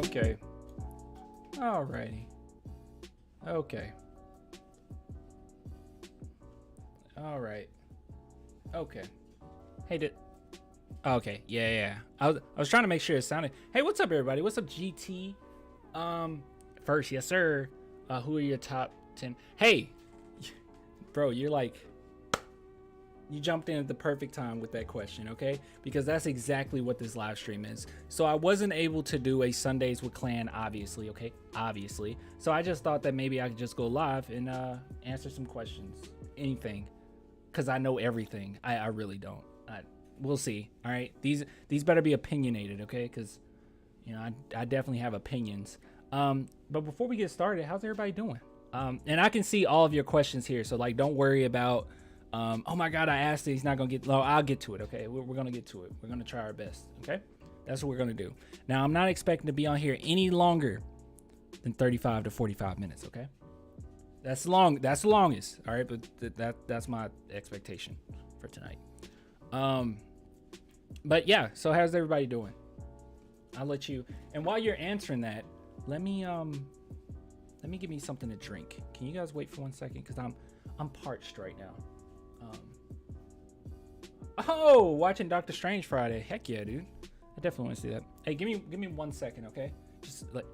Okay. Alrighty. Okay. Alright. Okay. Hey, okay. Yeah. I was trying to make sure it sounded. Hey, what's up, everybody? What's up, GT? First, yes, sir. Who are your top 10? Hey, bro, you're like, you jumped in at the perfect time with that question, okay? Because that's exactly what this live stream is. So I wasn't able to do a Sundays with Clan, obviously, okay? Obviously. So I just thought that maybe I could just go live and answer some questions. Anything. Because I know everything. I really don't. We'll see, all right? These better be opinionated, okay? Because, you know, I definitely have opinions. But before we get started, how's everybody doing? And I can see all of your questions here. So, like, don't worry about... oh my God, I asked it. He's not going to get low. I'll get to it. Okay. We're going to get to it. We're going to try our best. Okay. That's what we're going to do. Now, I'm not expecting to be on here any longer than 35 to 45 minutes. Okay. That's long. That's the longest. All right. But that's my expectation for tonight. But yeah. So how's everybody doing? I'll let you. And while you're answering that, let me give me something to drink. Can you guys wait for 1 second? Cause I'm parched right now. Oh, watching Doctor Strange Friday. Heck yeah, dude. I definitely want to see that. Hey, give me 1 second, okay? Just like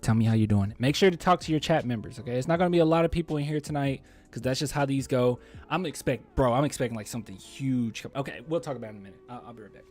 tell me how you're doing. Make sure to talk to your chat members, okay? It's not gonna be a lot of people in here tonight because that's just how these go. I'm expecting like something huge. Okay, we'll talk about it in a minute. I'll be right back.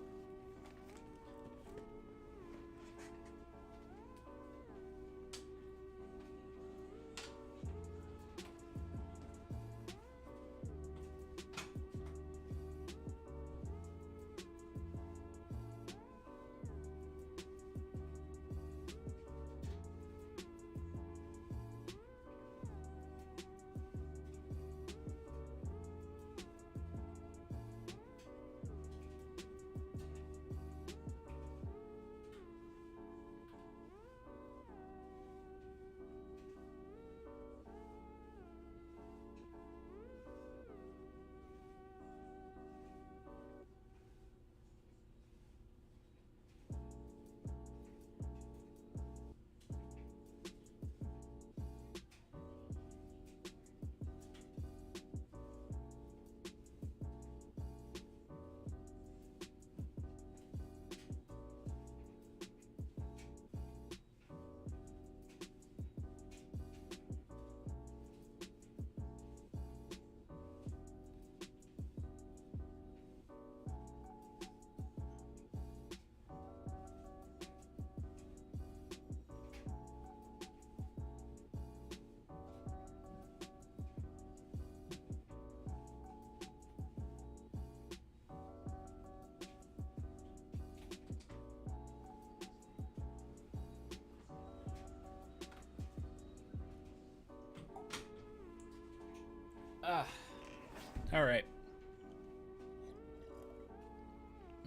All right.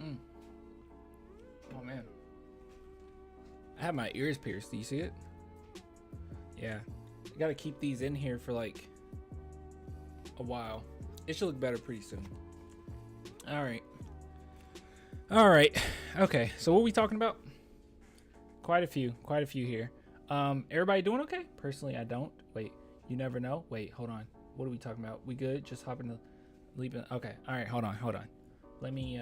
Oh man, I have my ears pierced. Do you see it? Yeah, I gotta keep these in here for like a while. It should look better pretty soon. All right. Okay, so what are we talking about? Quite a few here. Everybody doing okay? Personally, I don't. Wait, you never know. Wait, hold on. What are we talking about? We good? Just hop in the leaving. Okay. All right. Hold on. Let me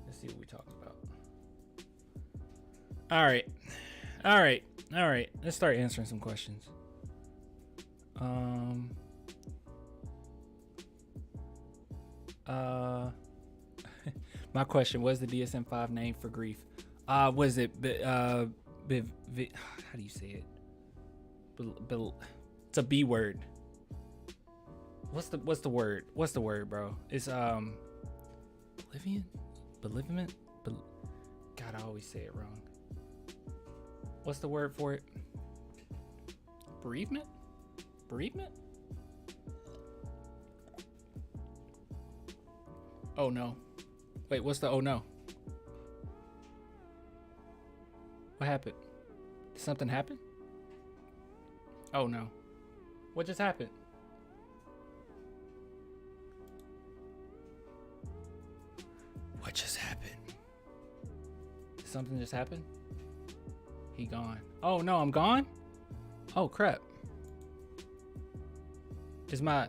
let's see what we talking about. All right. Let's start answering some questions. My question was the DSM-5 name for grief. Was it how do you say it? It's a B word. What's the word? What's the word, bro? It's Bolivian? God, I always say it wrong. What's the word for it? Bereavement? Oh no. Wait, what's the oh no? What happened? Did something happen? Oh no. What just happened? What just happened? Did something just happen? He gone. Oh no, I'm gone? Oh crap. Is my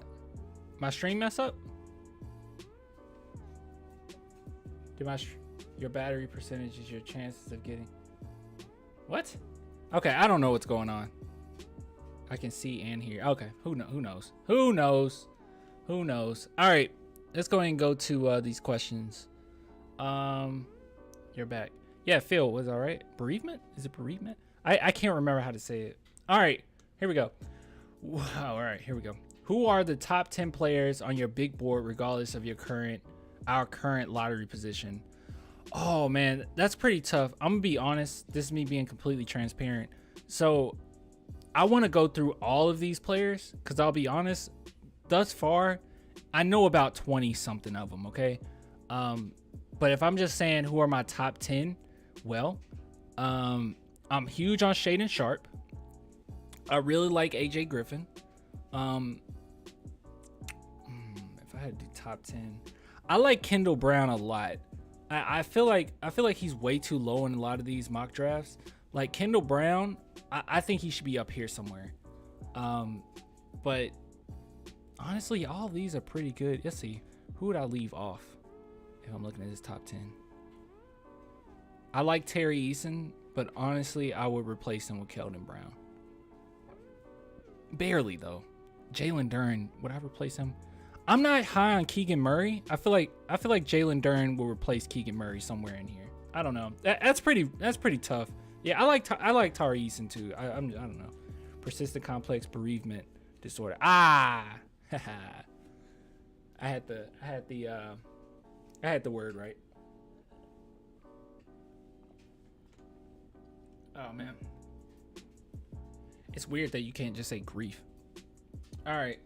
stream mess up? Did your battery percentage is your chances of getting... What? Okay, I don't know what's going on. I can see and hear. Okay, who knows? Who knows? All right, let's go ahead and go to these questions. You're back. Yeah, Phil was all right. Bereavement? Is it bereavement? I can't remember how to say it. All right, here we go. Wow, all right, here we go. Who are the top 10 players on your big board, regardless of our current lottery position? Oh man, that's pretty tough. I'm gonna be honest. This is me being completely transparent. So I want to go through all of these players because I'll be honest. Thus far, I know about 20 something of them. Okay, but if I'm just saying who are my top 10, well, I'm huge on Shaedon Sharpe. I really like AJ Griffin. If I had to do top 10, I like Kendall Brown a lot. I feel like he's way too low in a lot of these mock drafts. Like Kendall Brown, I think he should be up here somewhere. But honestly, all of these are pretty good. Let's see, who would I leave off if I'm looking at his top 10? I like Terry Eason, but honestly, I would replace him with Keldon Brown. Barely though. Jalen Duren, would I replace him? I'm not high on Keegan Murray. I feel like Jalen Duren will replace Keegan Murray somewhere in here. I don't know. That's pretty tough. Yeah, I like Tari Eason too. I don't know. Persistent complex bereavement disorder. I had the word right. Oh man. It's weird that you can't just say grief. All right.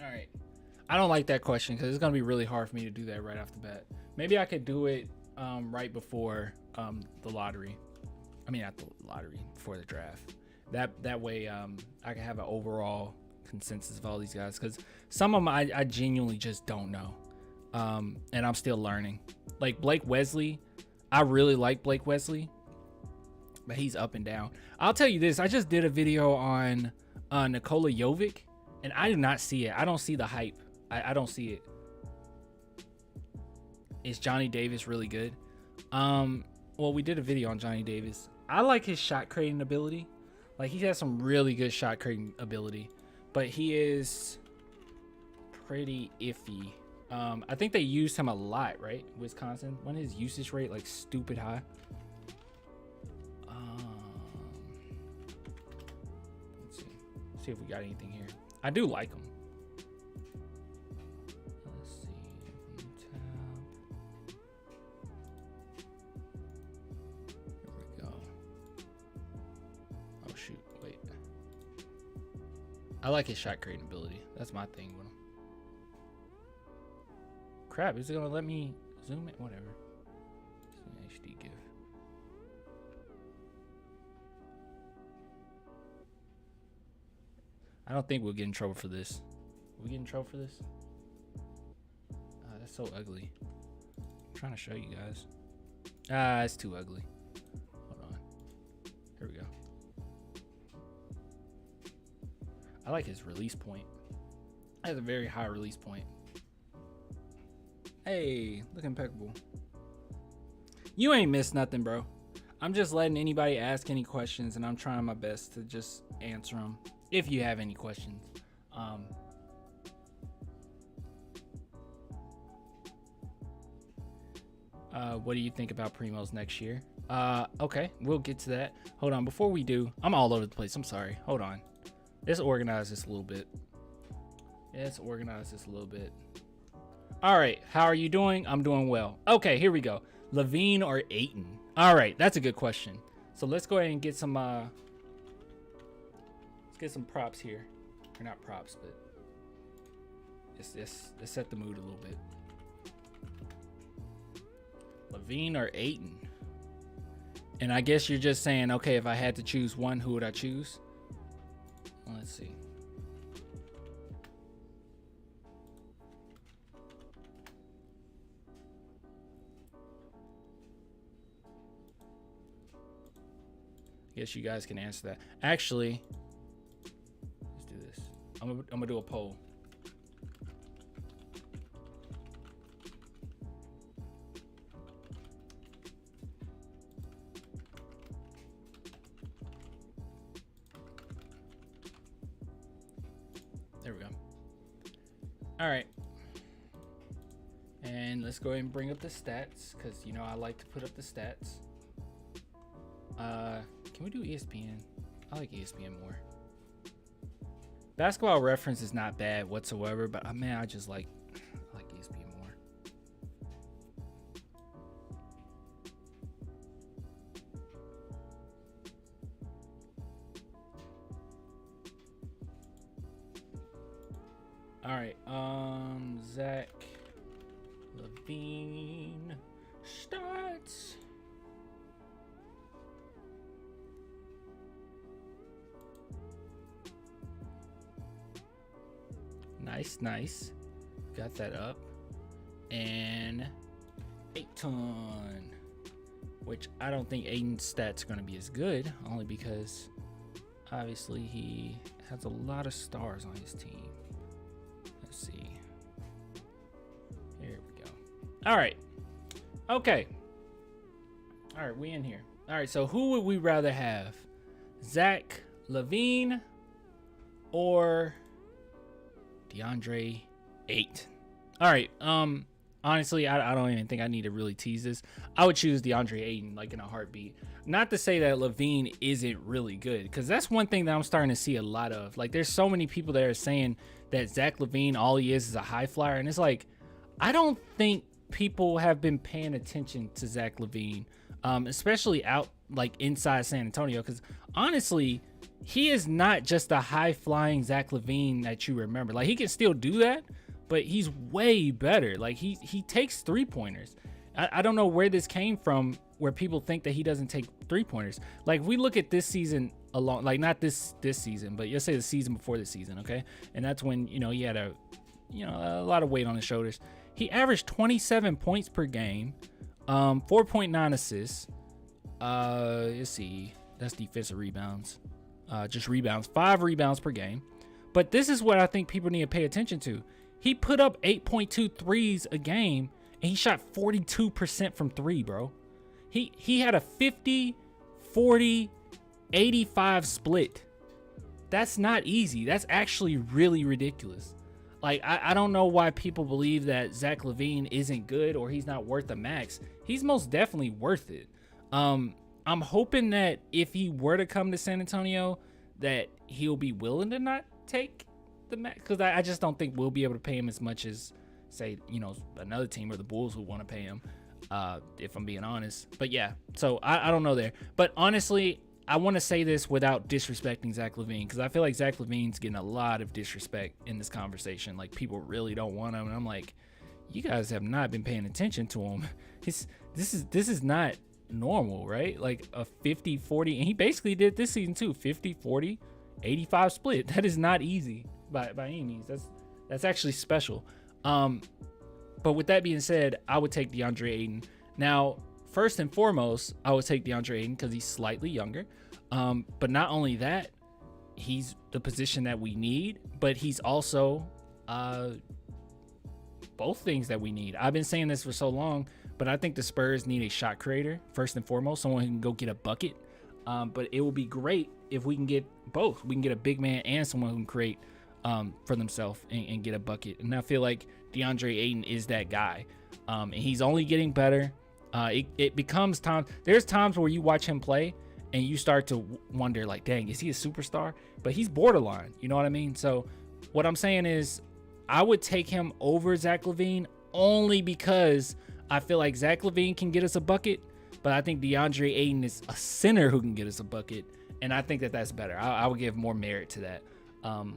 All right. I don't like that question because it's going to be really hard for me to do that right off the bat. Maybe I could do it right before the lottery. I mean, not the lottery, before the draft. That way I can have an overall consensus of all these guys because some of them I genuinely just don't know. And I'm still learning. Like Blake Wesley, I really like Blake Wesley, but he's up and down. I'll tell you this. I just did a video on Nikola Jovic, and I do not see it. I don't see the hype. I don't see it. Is Johnny Davis really good? Well, we did a video on Johnny Davis. I like his shot creating ability. Like, he has some really good shot creating ability, but he is pretty iffy. I think they used him a lot, right? Wisconsin. When his usage rate like stupid high. Let's see if we got anything here. I do like him. Let's see. Here we go. Oh shoot! Wait. I like his shot creating ability. That's my thing with him. Crap, is it gonna let me zoom it? Whatever. It's an HD GIF. I don't think we'll get in trouble for this. Will we get in trouble for this? That's so ugly. I'm trying to show you guys. It's too ugly. Hold on. Here we go. I like his release point. It has a very high release point. Hey, look impeccable. You ain't missed nothing, bro. I'm just letting anybody ask any questions, and I'm trying my best to just answer them if you have any questions. What do you think about Primo's next year? Okay, we'll get to that. Hold on, before we do, I'm all over the place. I'm sorry. Hold on. Let's organize this a little bit. All right, how are you doing? I'm doing well. Okay, here we go. LaVine or Ayton? All right, that's a good question. So let's go ahead and get some let's get some props here. Or not props, but let's set the mood a little bit. LaVine or Ayton? And I guess you're just saying, okay, if I had to choose one, who would I choose? Well, let's see. I guess you guys can answer that. Actually, let's do this. I'm gonna do a poll. There we go. All right. And let's go ahead and bring up the stats, because you know I like to put up the stats. Can we do ESPN? I like ESPN more. Basketball Reference is not bad whatsoever, but man, I just like ESPN more. All right, Zach LaVine starts. Nice. Got that up. And Ayton, which I don't think Ayton's stats are going to be as good, only because obviously he has a lot of stars on his team. Let's see. Here we go. All right. Okay. All right, we in here. All right, so who would we rather have? Zach LaVine or Deandre Ayton? All right. Honestly, I don't even think I need to really tease this. I would choose Deandre Ayton like in a heartbeat. Not to say that LaVine isn't really good, because that's one thing that I'm starting to see a lot of. Like, there's so many people that are saying that Zach LaVine, all he is a high flyer, and it's like, I don't think people have been paying attention to Zach LaVine, especially out like inside San Antonio, because honestly, he is not just a high-flying Zach LaVine that you remember. Like, he can still do that, but he's way better. Like, he takes three-pointers. I don't know where this came from, where people think that he doesn't take three-pointers. Like, we look at this season alone, like not this season, but let's say the season before the season, okay? And that's when, you know, he had a lot of weight on his shoulders. He averaged 27 points per game, 4.9 assists. Let's see, that's defensive rebounds. Just rebounds, 5 rebounds per game. But this is what I think people need to pay attention to. He put up 8.2 threes a game, and he shot 42% from 3, bro. He had a 50, 40, 85 split. That's not easy. That's actually really ridiculous. Like, I don't know why people believe that Zach LaVine isn't good or he's not worth the max. He's most definitely worth it. I'm hoping that if he were to come to San Antonio, that he'll be willing to not take the max, because I just don't think we'll be able to pay him as much as, say, you know, another team or the Bulls who want to pay him, if I'm being honest. But yeah, so I don't know there. But honestly, I want to say this without disrespecting Zach LaVine, because I feel like Zach LaVine's getting a lot of disrespect in this conversation. Like, people really don't want him, and I'm like, you guys have not been paying attention to him. This is not normal, right? Like a 50-40, and he basically did this season too, 50-40 85 split. That is not easy by any means. That's actually special. But with that being said, I would take Deandre Ayton. Now, first and foremost, I would take Deandre Ayton because he's slightly younger, but not only that, he's the position that we need, but he's also both things that we need. I've been saying this for so long, but I think the Spurs need a shot creator, first and foremost, someone who can go get a bucket. But it will be great if we can get both. We can get a big man and someone who can create for themselves and get a bucket. And I feel like Deandre Ayton is that guy. And he's only getting better. It becomes time. There's times where you watch him play and you start to wonder, like, dang, is he a superstar? But he's borderline. You know what I mean? So what I'm saying is I would take him over Zach LaVine only because I feel like Zach LaVine can get us a bucket, but I think Deandre Ayton is a center who can get us a bucket, and I think that that's better. I would give more merit to that. And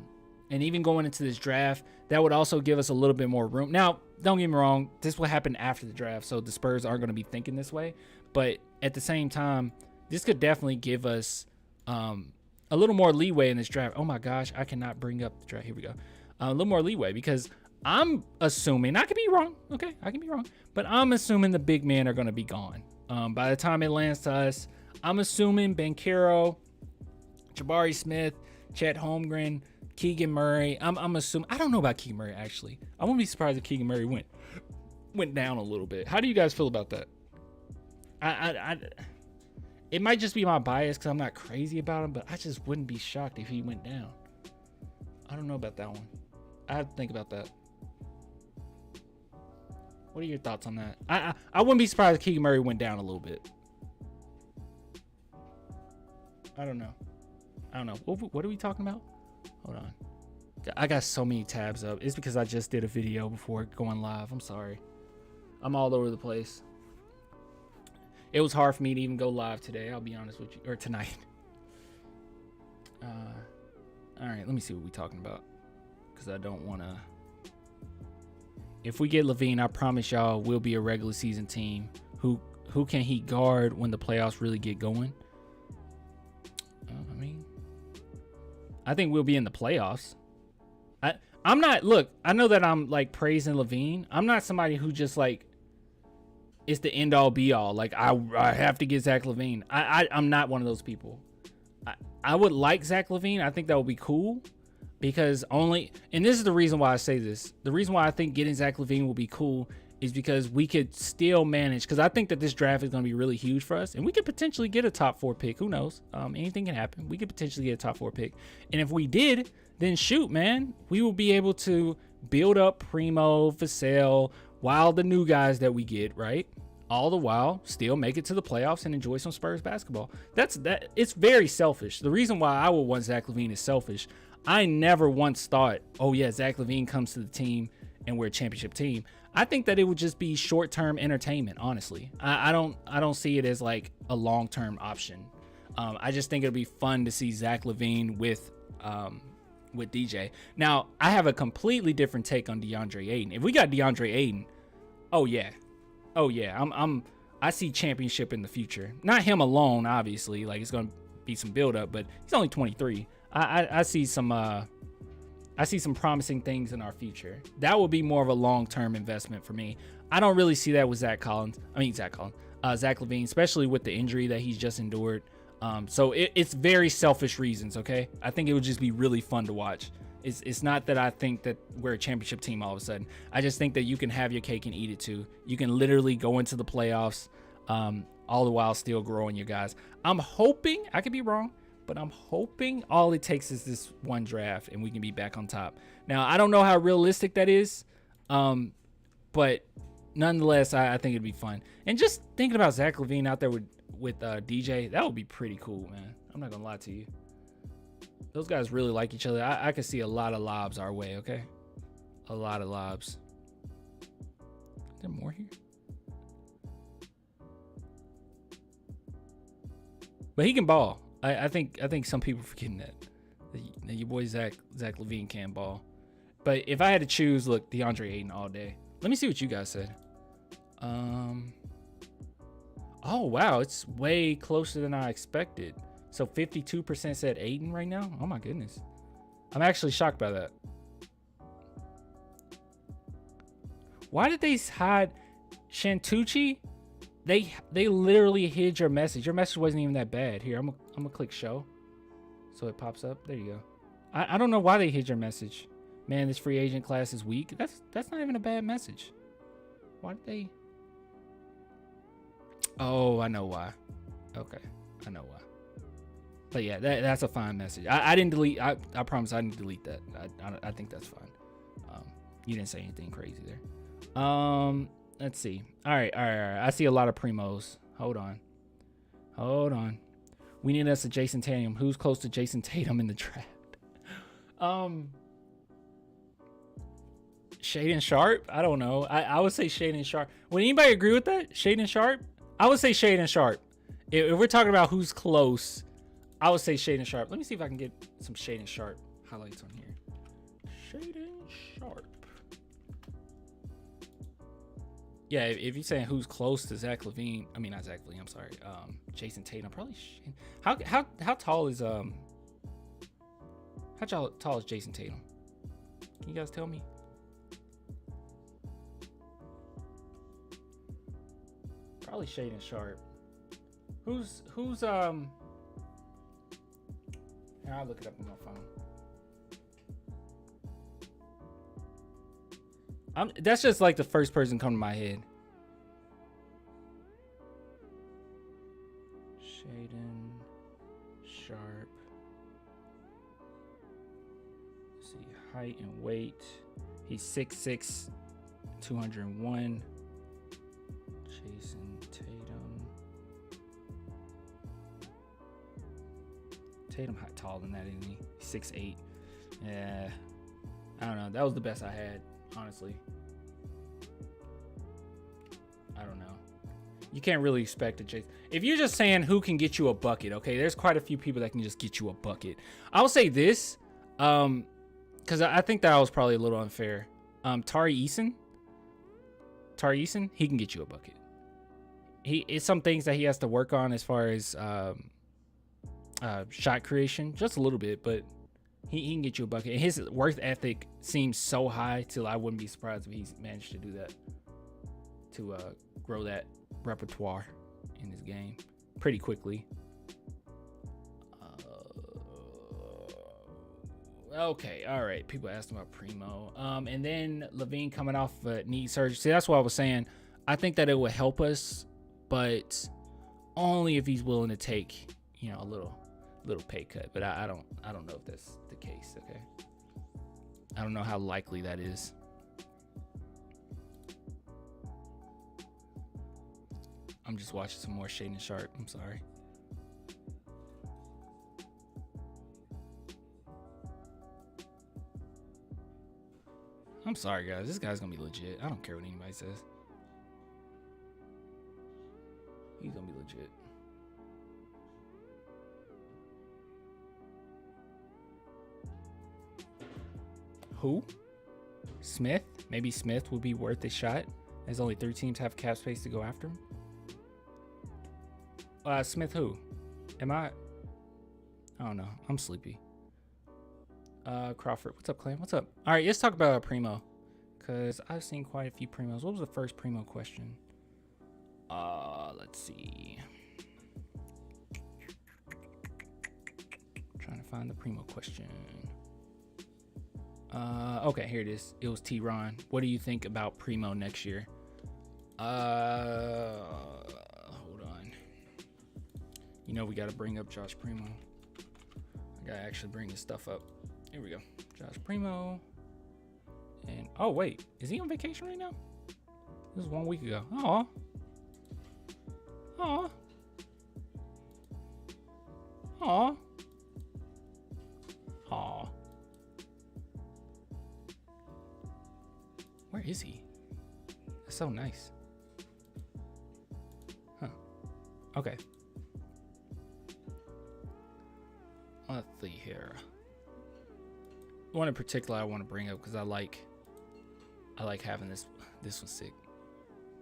even going into this draft, that would also give us a little bit more room. Now, don't get me wrong, this will happen after the draft, so the Spurs aren't going to be thinking this way, but at the same time, this could definitely give us a little more leeway in this draft. Oh my gosh, I cannot bring up the draft. Here we go. A little more leeway, because I'm assuming, I could be wrong, okay, I can be wrong, but I'm assuming the big men are going to be gone. By the time it lands to us, I'm assuming Banchero, Jabari Smith, Chet Holmgren, Keegan Murray. I'm assuming. I don't know about Keegan Murray actually. I wouldn't be surprised if Keegan Murray went down a little bit. How do you guys feel about that? It might just be my bias because I'm not crazy about him, but I just wouldn't be shocked if he went down. I don't know about that one. I have to think about that. What are your thoughts on that? I wouldn't be surprised if Keegan Murray went down a little bit. I don't know. What are we talking about? Hold on. I got so many tabs up. It's because I just did a video before going live. I'm sorry. I'm all over the place. It was hard for me to even go live today. I'll be honest with you. Or tonight. All right. Let me see what we're talking about. Because I don't want to. If we get LaVine, I promise y'all we'll be a regular season team. Who can he guard when the playoffs really get going? I think we'll be in the playoffs. I'm not, look, I know that I'm like praising LaVine. I'm not somebody who just like it's the end all be all. Like I have to get Zach LaVine. I'm not one of those people. I would like Zach LaVine. I think that would be cool because and this is the reason why I say this. The reason why I think getting Zach LaVine will be cool is because we could still manage, because I think that this draft is going to be really huge for us, and we could potentially get a top 4 pick. Who knows? Anything can happen. We could potentially get a top 4 pick, and if we did, then shoot, man, we will be able to build up Primo, Vassell, while the new guys that we get, right? All the while still make it to the playoffs and enjoy some Spurs basketball. It's very selfish. The reason why I would want Zach LaVine is selfish. I never once thought, oh yeah, Zach LaVine comes to the team and we're a championship team. I think that it would just be short-term entertainment, honestly. I don't see it as like a long-term option. I just think it'll be fun to see Zach LaVine with DJ. Now, I have a completely different take on DeAndre Ayton. If we got DeAndre Ayton, oh yeah. I see championship in the future. Not him alone, obviously. Like it's gonna be some build-up, but he's only 23. I see some promising things in our future. That will be more of a long-term investment for me. I don't really see that with Zach LaVine, especially with the injury that he's just endured. So it's very selfish reasons, okay? I think it would just be really fun to watch. It's not that I think that we're a championship team all of a sudden. I just think that you can have your cake and eat it too. You can literally go into the playoffs all the while still growing your guys. I'm hoping, I could be wrong, but I'm hoping all it takes is this one draft and we can be back on top. Now, I don't know how realistic that is, but nonetheless, I think it'd be fun. And just thinking about Zach LaVine out there with DJ, that would be pretty cool, man. I'm not going to lie to you. Those guys really like each other. I could see a lot of lobs our way, okay? A lot of lobs. Is there more here? But he can ball. I think some people are forgetting that your boy Zach LaVine can ball. But if I had to choose, look, DeAndre Ayton all day. Let me see what you guys said. Oh wow, it's way closer than I expected. So 52% said Ayton right now. Oh my goodness, I'm actually shocked by that. Why did they hide Shantucci? They literally hid your message. Your message wasn't even that bad. Here, I'm gonna click show, so it pops up. There you go. I don't know why they hid your message. Man, this free agent class is weak. That's not even a bad message. Why did they? Oh, I know why. Okay, I know why. But yeah, that's a fine message. I didn't delete. I promise I didn't delete that. I think that's fine. You didn't say anything crazy there. Let's see. All right. I see a lot of Primos. Hold on. We need us a Jason Tatum. Who's close to Jason Tatum in the draft? Shaedon Sharpe? I don't know. I would say Shaedon Sharpe. Would anybody agree with that? Shaedon Sharpe? I would say Shaedon Sharpe. If we're talking about who's close, I would say Shaedon Sharpe. Let me see if I can get some Shaedon Sharpe highlights on here. Shaedon Sharpe. Yeah, if you're saying who's close to Zach LaVine, I mean not Zach LaVine, I'm sorry. Jason Tatum, probably. How tall is Jason Tatum? Can you guys tell me? Probably Shaedon Sharpe. Who's here, I'll look it up on my phone. That's just like the first person come to my head. Shaden Sharp. Let's see, height and weight. He's 6'6", 201. Jason Tatum. Tatum hot taller than that, isn't he? 6'8". Yeah. I don't know. That was the best I had, honestly. I don't know. You can't really expect to chase. If you're just saying who can get you a bucket, okay, there's quite a few people that can just get you a bucket. I'll say this, because I think that was probably a little unfair. Tari Eason, he can get you a bucket. It's some things that he has to work on as far as shot creation, just a little bit, but he can get you a bucket. And his work ethic seems so high till I wouldn't be surprised if he's managed to do that, to grow that repertoire in his game pretty quickly. Okay, all right. People asked about Primo. And then LaVine coming off knee surgery. See, that's what I was saying. I think that it would help us, but only if he's willing to take, you know, a little pay cut. But I don't know if that's the case. Okay, I don't know how likely that is. I'm just watching some more Shaden Sharp. I'm sorry. I'm sorry, guys. This guy's gonna be legit. I don't care what anybody says. He's gonna be legit. Who? Smith? Maybe Smith would be worth a shot, as only 3 teams have cap space to go after him. Smith who? I don't know. I'm sleepy. Crawford. What's up, Clan? What's up? All right, let's talk about Primo, because I've seen quite a few Primos. What was the first Primo question? Let's see. Trying to find the Primo question. Okay, here it is. It was T-Ron. What do you think about Primo next year? Hold on. You know we got to bring up Josh Primo. I got to actually bring his stuff up. Here we go. Josh Primo. And, oh, wait. Is he on vacation right now? This was 1 week ago. Aw. Aw. Aw. Aw. Where is he? That's so nice. Huh. Okay. Let's see here. One in particular I want to bring up because I like having this one's sick,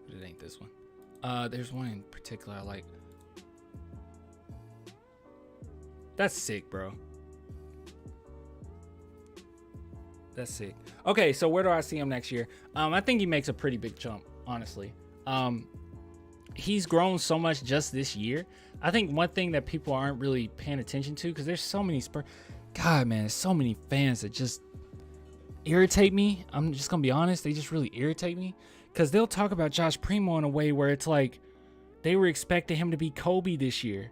but it ain't this one. There's one in particular I like. That's sick, bro. That's sick. Okay, so where do I see him next year? I think he makes a pretty big jump, honestly. He's grown so much just this year. I think one thing that people aren't really paying attention to, because there's so many Spurs. God, man, there's so many fans that just irritate me. I'm just going to be honest. They just really irritate me, because they'll talk about Josh Primo in a way where it's like they were expecting him to be Kobe this year.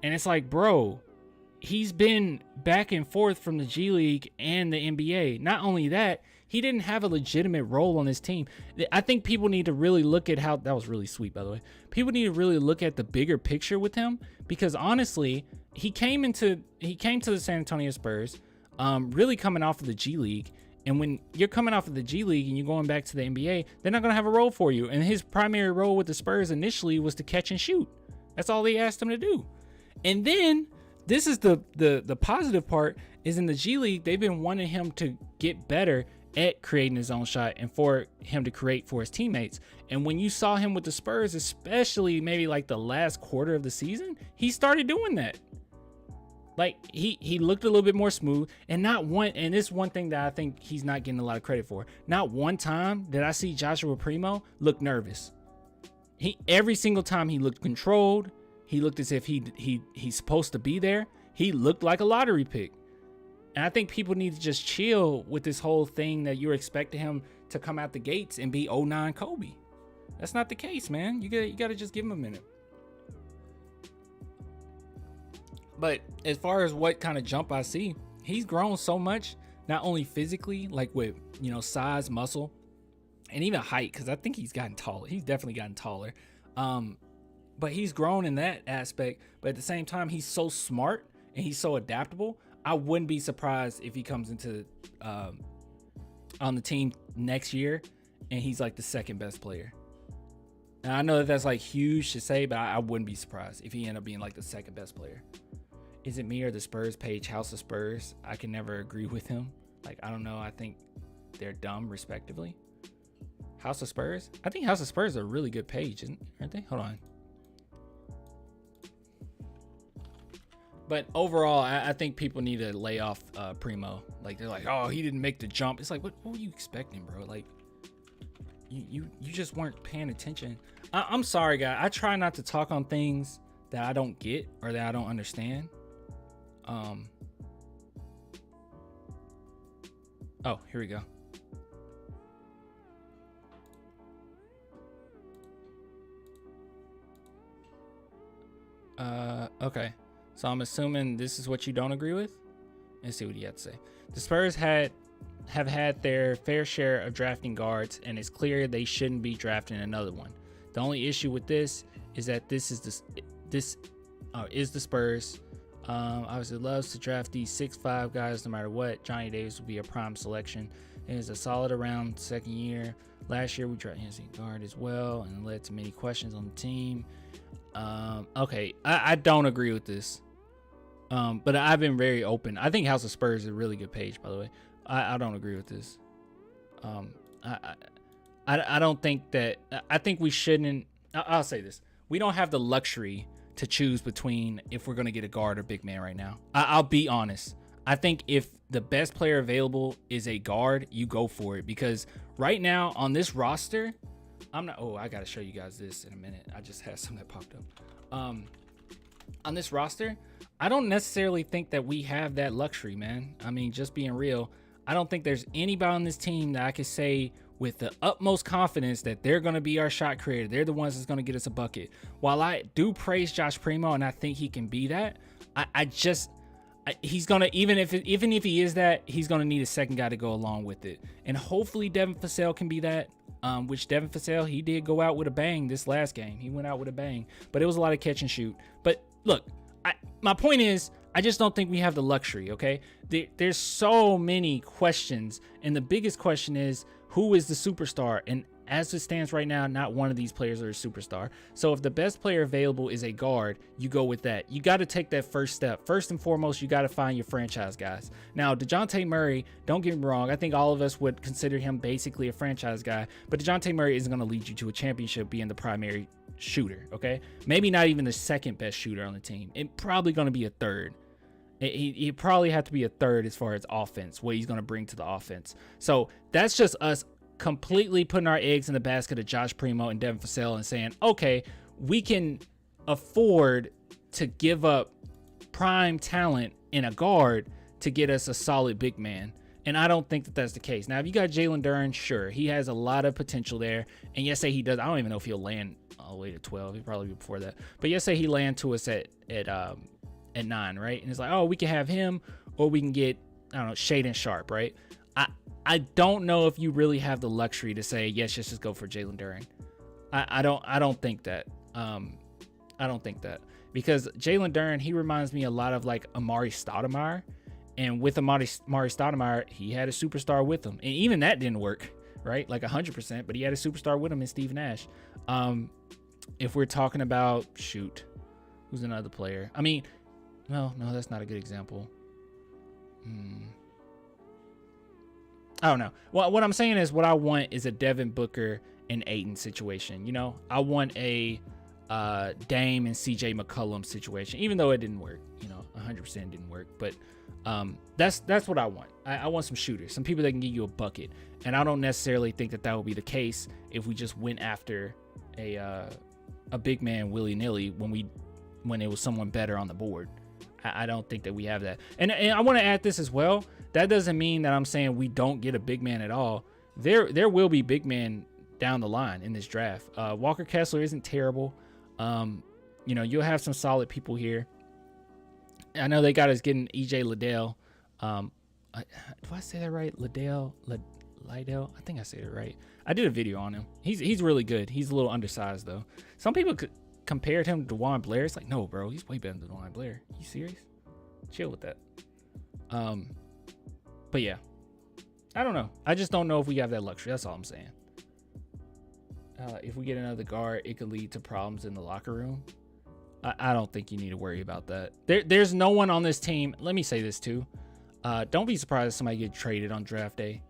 And it's like, bro, he's been back and forth from the G League and the NBA. Not only that, he didn't have a legitimate role on this team. I think people need to really look at how, that was really sweet, by the way. People need to really look at the bigger picture with him, because honestly, he came to the San Antonio Spurs, really coming off of the G League. And when you're coming off of the G League and you're going back to the NBA, they're not going to have a role for you. And his primary role with the Spurs initially was to catch and shoot. That's all they asked him to do. And then this is the positive part, is in the G League, they've been wanting him to get better at creating his own shot and for him to create for his teammates. And when you saw him with the Spurs, especially maybe like the last quarter of the season, he started doing that. Like he looked a little bit more smooth, and this is one thing that I think he's not getting a lot of credit for. Not one time did I see Joshua Primo look nervous. Every single time he looked controlled. He looked as if he's supposed to be there. He looked like a lottery pick. And I think people need to just chill with this whole thing that you're expecting him to come out the gates and be 09 Kobe. That's not the case, man. You got to just give him a minute. But as far as what kind of jump I see, he's grown so much, not only physically, like with, size, muscle, and even height, because I think he's gotten taller. He's definitely gotten taller. But he's grown in that aspect. But at the same time, he's so smart and he's so adaptable. I wouldn't be surprised if he comes into on the team next year and he's like the second best player. And I know that that's like huge to say, but I wouldn't be surprised if he ended up being like the second best player. Is it me or the Spurs page, House of Spurs? I can never agree with him. Like, I don't know. I think they're dumb, respectively. House of Spurs? I think House of Spurs is a really good page, aren't they? Hold on. But overall, I think people need to lay off Primo. Like, they're like, oh, he didn't make the jump. It's like, what were you expecting, bro? Like, you just weren't paying attention. I'm sorry, guy. I try not to talk on things that I don't get or that I don't understand. Oh, here we go. Okay. So I'm assuming this is what you don't agree with. Let's see what you have to say. The Spurs have had their fair share of drafting guards, and it's clear they shouldn't be drafting another one. The only issue with this is that this is the Spurs. Obviously loves to draft these 6'5" guys no matter what. Johnny Davis will be a prime selection. It is a solid around second year. Last year we drafted a guard as well and led to many questions on the team. Okay, I don't agree with this. But I've been very open. I think House of Spurs is a really good page, by the way. I don't agree with this. I don't think that. I think we shouldn't. I'll say this: we don't have the luxury to choose between if we're going to get a guard or big man right now. I'll be honest. I think if the best player available is a guard, you go for it, because right now on this roster, I'm not. Oh, I got to show you guys this in a minute. I just had something that popped up. On this roster, I don't necessarily think that we have that luxury, man. I mean, just being real, I don't think there's anybody on this team that I could say with the utmost confidence that they're going to be our shot creator. They're the ones that's going to get us a bucket. While I do praise Josh Primo and I think he can be that, he's going to, even if he is that, he's going to need a second guy to go along with it. And hopefully Devin Vassell can be that, which Devin Vassell, he did go out with a bang this last game. He went out with a bang, but it was a lot of catch and shoot. But look, my point is, I just don't think we have the luxury, okay? There's so many questions, and the biggest question is, who is the superstar? And as it stands right now, not one of these players are a superstar. So if the best player available is a guard, you go with that. You got to take that first step. First and foremost, you got to find your franchise guys. Now, Dejounte Murray, don't get me wrong, I think all of us would consider him basically a franchise guy, but Dejounte Murray isn't going to lead you to a championship being the primary shooter, okay? Maybe not even the second best shooter on the team. It's probably going to be a third. He probably have to be a third as far as offense, what he's going to bring to the offense. So that's just us completely putting our eggs in the basket of Josh Primo and Devin Vassell and saying, okay, we can afford to give up prime talent in a guard to get us a solid big man. And I don't think that that's the case. Now, if you got Jalen Duren, sure, he has a lot of potential there. And yes, say he does. I don't even know if he'll land all the way to 12. He'll probably be before that. But yes, say he land to us at 9, right? And it's like, oh, we can have him, or we can get, I don't know, Shaden Sharp, right? I don't know if you really have the luxury to say, yes, let's just go for Jalen Duren. I don't think that. I don't think that, because Jalen Duren, he reminds me a lot of like Amari Stoudemire, and with Amari Stoudemire, he had a superstar with him, and even that didn't work, right? Like 100%, but he had a superstar with him in Steve Nash. If we're talking about, shoot, who's another player? I mean, no, that's not a good example. I don't know. Well, what I'm saying is, what I want is a Devin Booker and Ayton situation. You know, I want a Dame and CJ McCollum situation, even though it didn't work. You know, 100% didn't work. But that's what I want. I want some shooters, some people that can give you a bucket. And I don't necessarily think that will be the case if we just went after a big man willy-nilly when we when it was someone better on the board. I don't think that we have that. And I want to add this as well. That doesn't mean that I'm saying we don't get a big man at all. There will be big men down the line in this draft. Walker Kessler isn't terrible. You'll have some solid people here. I know they got us getting EJ Liddell. Do I say that right? Liddell? I think I said it right. I did a video on him. He's really good. He's a little undersized though. Some people compared him to DeJuan Blair. It's like, no, bro, he's way better than DeJuan Blair. You serious? Chill with that. But yeah, I don't know. I just don't know if we have that luxury. That's all I'm saying. If we get another guard, it could lead to problems in the locker room. I don't think you need to worry about that. There's no one on this team. Let me say this too. Don't be surprised if somebody gets traded on draft day.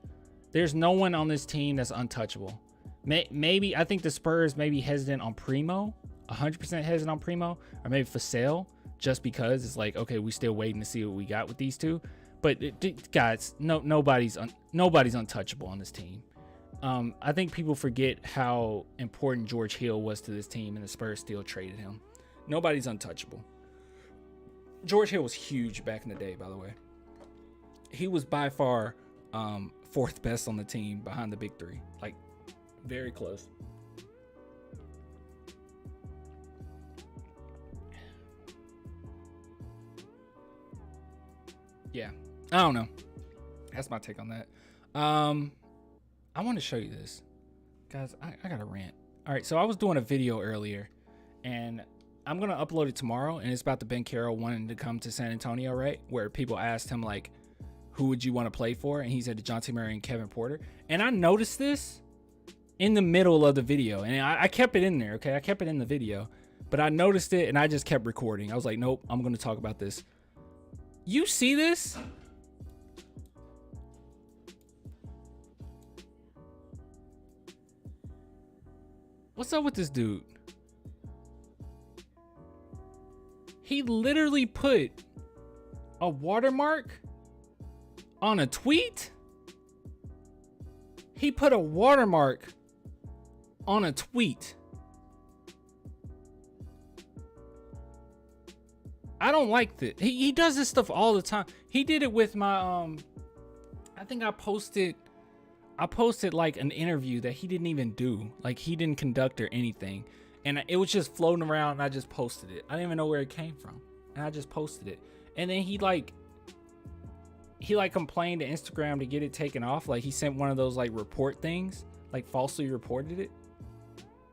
There's no one on this team that's untouchable. Maybe I think the Spurs may be hesitant on Primo, 100% hesitant on Primo, or maybe for sale, just because it's like, okay, we still waiting to see what we got with these two. But guys, nobody's untouchable on this team. I think people forget how important George Hill was to this team, and the Spurs still traded him. Nobody's untouchable. George Hill was huge back in the day, by the way. He was by far fourth best on the team behind the big three. Like, very close. Yeah, I don't know. That's my take on that. I want to show you this. Guys, I got a rant. All right, so I was doing a video earlier, and I'm going to upload it tomorrow, and it's about the Ben Carroll wanting to come to San Antonio, right? Where people asked him, like, who would you want to play for? And he said Dejounte Murray and Kevin Porter. And I noticed this in the middle of the video, and I kept it in there, okay? I kept it in the video, but I noticed it, and I just kept recording. I was like, nope, I'm going to talk about this. You see this? What's up with this dude? He literally put a watermark on a tweet. He put a watermark on a tweet. I don't like that. He does this stuff all the time. He did it with my I think I posted like an interview that he didn't even do. Like, he didn't conduct or anything. And it was just floating around, and I just posted it. I didn't even know where it came from. And I just posted it. And then he complained to Instagram to get it taken off. Like, he sent one of those like report things, like falsely reported it.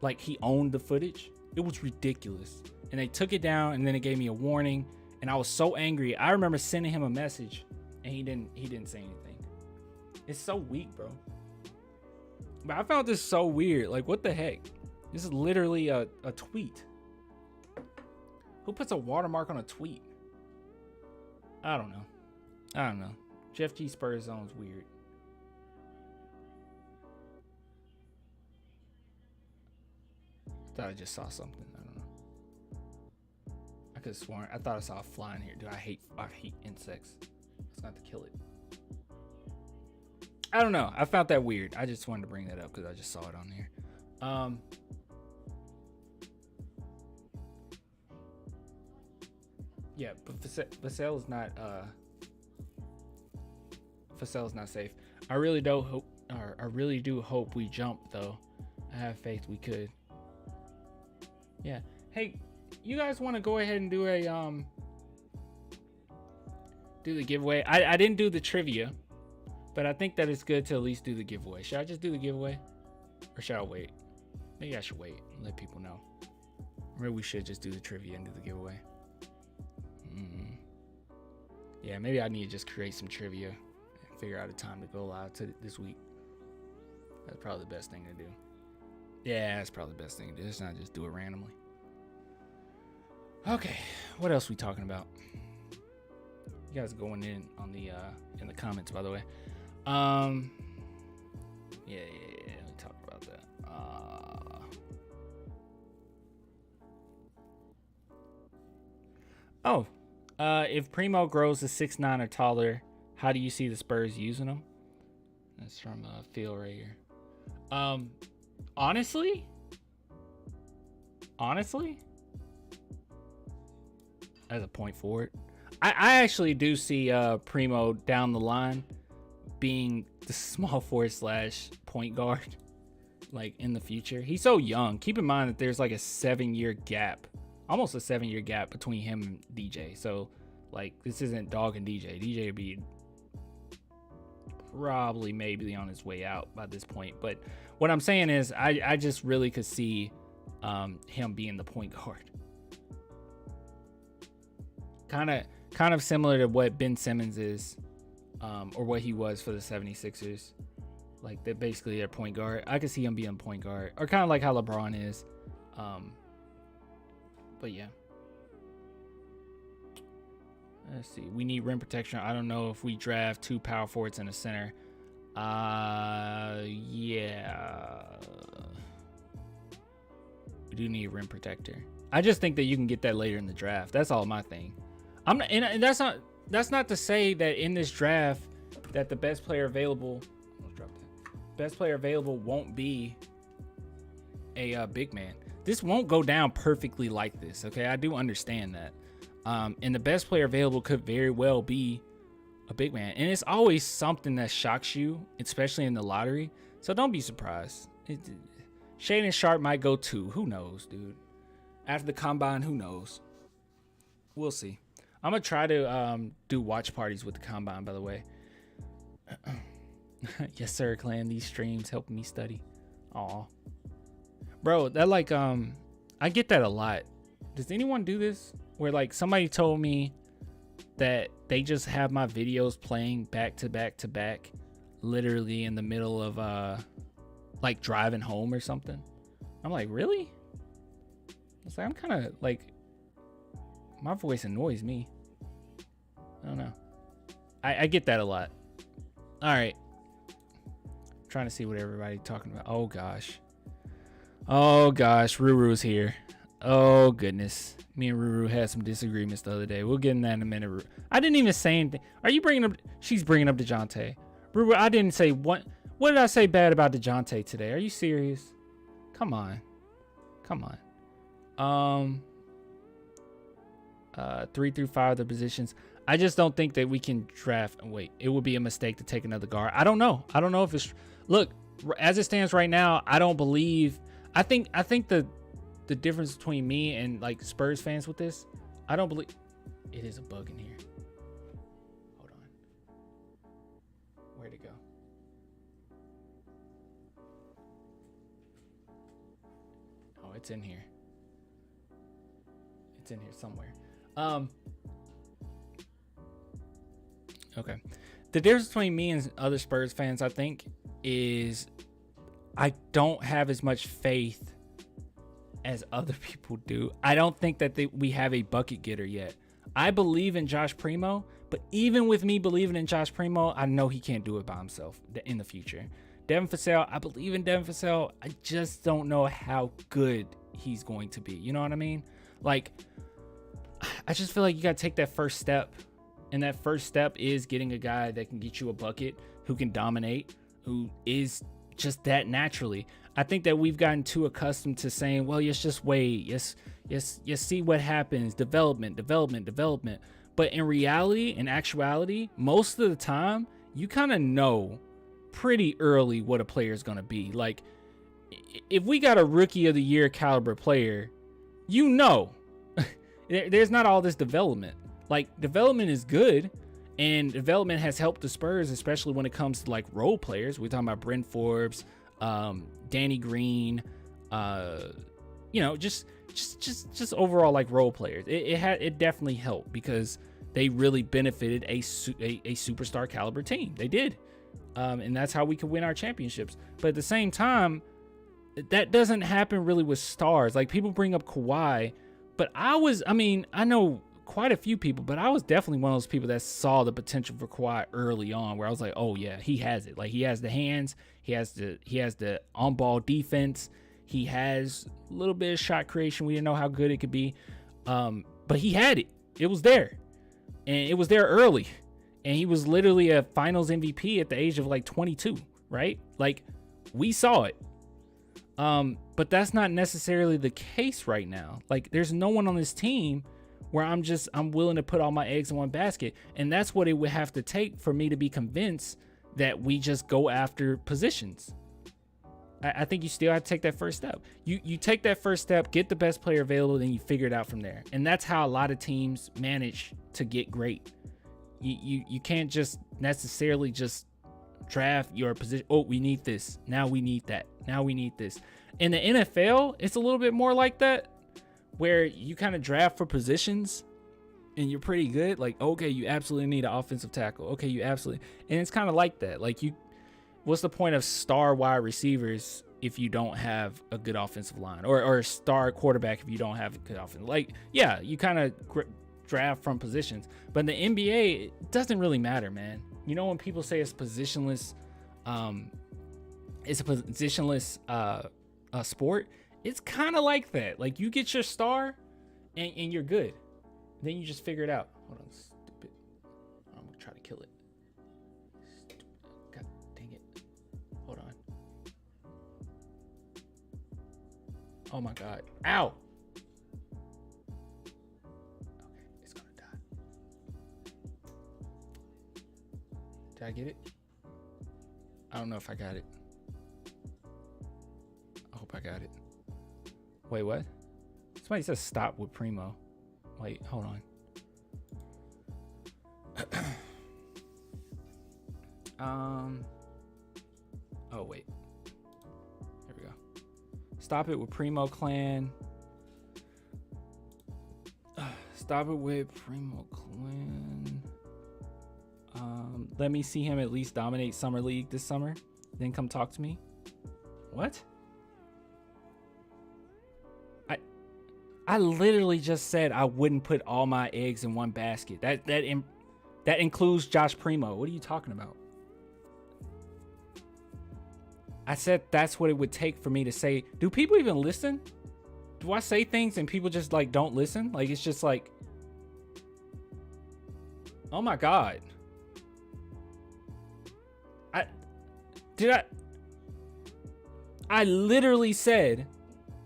Like, he owned the footage. It was ridiculous. And they took it down, and then it gave me a warning. And I was so angry. I remember sending him a message, and he didn't say anything. It's so weak, bro. But I found this so weird. Like, what the heck? This is literally a tweet. Who puts a watermark on a tweet? I don't know. Jeff G Spurs Zone's weird. I thought I just saw something. I don't know. I could have sworn. I thought I saw a fly in here. Dude, I hate insects. Let's not have to kill it. I don't know. I found that weird. I just wanted to bring that up because I just saw it on here. Yeah, but Vassell is not safe. I really do hope we jump though. I have faith we could. Yeah. Hey, you guys want to go ahead and do the giveaway? I didn't do the trivia, but I think that it's good to at least do the giveaway. Should I just do the giveaway, or should I wait? Maybe I should wait and let people know. Maybe we should just do the trivia and do the giveaway. Yeah, maybe I need to just create some trivia and figure out a time to go live this week. That's probably the best thing to do. Yeah, that's probably the best thing to do. It's not just do it randomly. Okay, what else we talking about? You guys are going in on the in the comments, by the way. Yeah. Let me talk about that. If Primo grows to 6'9" or taller, how do you see the Spurs using him? That's from Phil right here. Honestly, as a point forward. I actually do see Primo down the line being the small forward / point guard, like in the future. He's so young. Keep in mind that there's like a 7-year gap, almost a 7-year gap between him and DJ. So like this isn't dogging DJ. DJ would be probably maybe on his way out by this point. But what I'm saying is I just really could see him being the point guard. Kind of similar to what Ben Simmons is, or what he was for the 76ers. Like they're basically their point guard. I could see him being point guard, or kind of like how LeBron is. But yeah. Let's see. We need rim protection. I don't know if we draft 2 power forwards and a center. Yeah. We do need a rim protector. I just think that you can get that later in the draft. That's all my thing. I'm not, and that's not to say that in this draft that the best player available, won't be a big man. This won't go down perfectly like this. Okay, I do understand that. And the best player available could very well be a big man. And it's always something that shocks you, especially in the lottery. So don't be surprised. Shaedon Sharpe might go 2. Who knows, dude? After the combine, who knows? We'll see. I'm going to try to do watch parties with the combine, by the way. Yes, sir, Clan. These streams help me study. Aw. Bro, that like, I get that a lot. Does anyone do this? Where like somebody told me that they just have my videos playing back to back to back, literally in the middle of like driving home or something. I'm like, really? It's like, I'm kind of like, my voice annoys me. I don't know. I get that a lot. All right. I'm trying to see what everybody's talking about. Oh gosh. Ruru's here. Oh goodness. Me and Ruru had some disagreements the other day. We'll get in that in a minute. I didn't even say anything. Are you bringing up? She's bringing up Dejounte. Ruru, I didn't say what. What did I say bad about Dejounte today? Are you serious? Come on. 3 through 5 of the positions. I just don't think that we can draft. Wait, it would be a mistake to take another guard. I don't know if it's. Look, as it stands right now, I don't believe. I think the difference between me and like Spurs fans with this, I don't believe it is a bug in here. Hold on. Where'd it go? Oh, it's in here. It's in here somewhere. Okay. The difference between me and other Spurs fans, I think, is I don't have as much faith as other people do. I don't think that we have a bucket getter yet. I believe in Josh Primo, but even with me believing in Josh Primo, I know he can't do it by himself in the future. Devin Vassell, I believe in Devin Vassell. I just don't know how good he's going to be. You know what I mean? Like, I just feel like you got to take that first step. And that first step is getting a guy that can get you a bucket, who can dominate, who is just that naturally. I think that we've gotten too accustomed to saying, well, yes, just wait. Yes, see what happens. Development. But in reality, in actuality, most of the time, you kind of know pretty early what a player is going to be. Like, if we got a rookie of the year caliber player, you know, there's not all this development. Like, development is good, and development has helped the Spurs, especially when it comes to like role players. We're talking about Bryn Forbes, Danny Green, just overall like role players. It definitely helped because they really benefited a superstar caliber team. They did, and that's how we could win our championships. But at the same time, that doesn't happen really with stars. Like, people bring up Kawhi, but I know quite a few people, but I was definitely one of those people that saw the potential for Kawhi early on, where I was like, oh yeah, he has it. Like, he has the hands, he has the on-ball defense, he has a little bit of shot creation. We didn't know how good it could be, but he had it. It was there, and it was there early, and he was literally a Finals MVP at the age of like 22, right? Like, we saw it, but that's not necessarily the case right now. Like, there's no one on this team where I'm willing to put all my eggs in one basket. And that's what it would have to take for me to be convinced that we just go after positions. I think you still have to take that first step. You take that first step, get the best player available, then you figure it out from there. And that's how a lot of teams manage to get great. You can't just necessarily just draft your position. Oh, we need this. Now we need that. Now we need this. In the NFL, it's a little bit more like that, where you kind of draft for positions and you're pretty good. Like, okay, you absolutely need an offensive tackle. Okay, you absolutely. And it's kind of like that. Like, what's the point of star wide receivers if you don't have a good offensive line, or a star quarterback if you don't have a good offense? Like, yeah, you kind of draft from positions, but in the NBA, it doesn't really matter, man. You know, when people say it's positionless, it's a positionless sport. It's kind of like that. Like, you get your star and you're good. Then you just figure it out. Hold on, stupid. I'm gonna try to kill it. Stupid. God dang it. Hold on. Oh my God. Ow. Okay, it's gonna die. Did I get it? I don't know if I got it. I hope I got it. Wait, what? Somebody says stop with Primo. Wait, hold on. Oh, wait. There we go. Stop it with Primo Clan. Stop it with Primo Clan. Let me see him at least dominate Summer League this summer. Then come talk to me. What? I literally just said I wouldn't put all my eggs in one basket. That includes Josh Primo. What are you talking about? I said that's what it would take for me to say. Do people even listen? Do I say things and people just like don't listen? Like, it's just like, oh my God. I literally said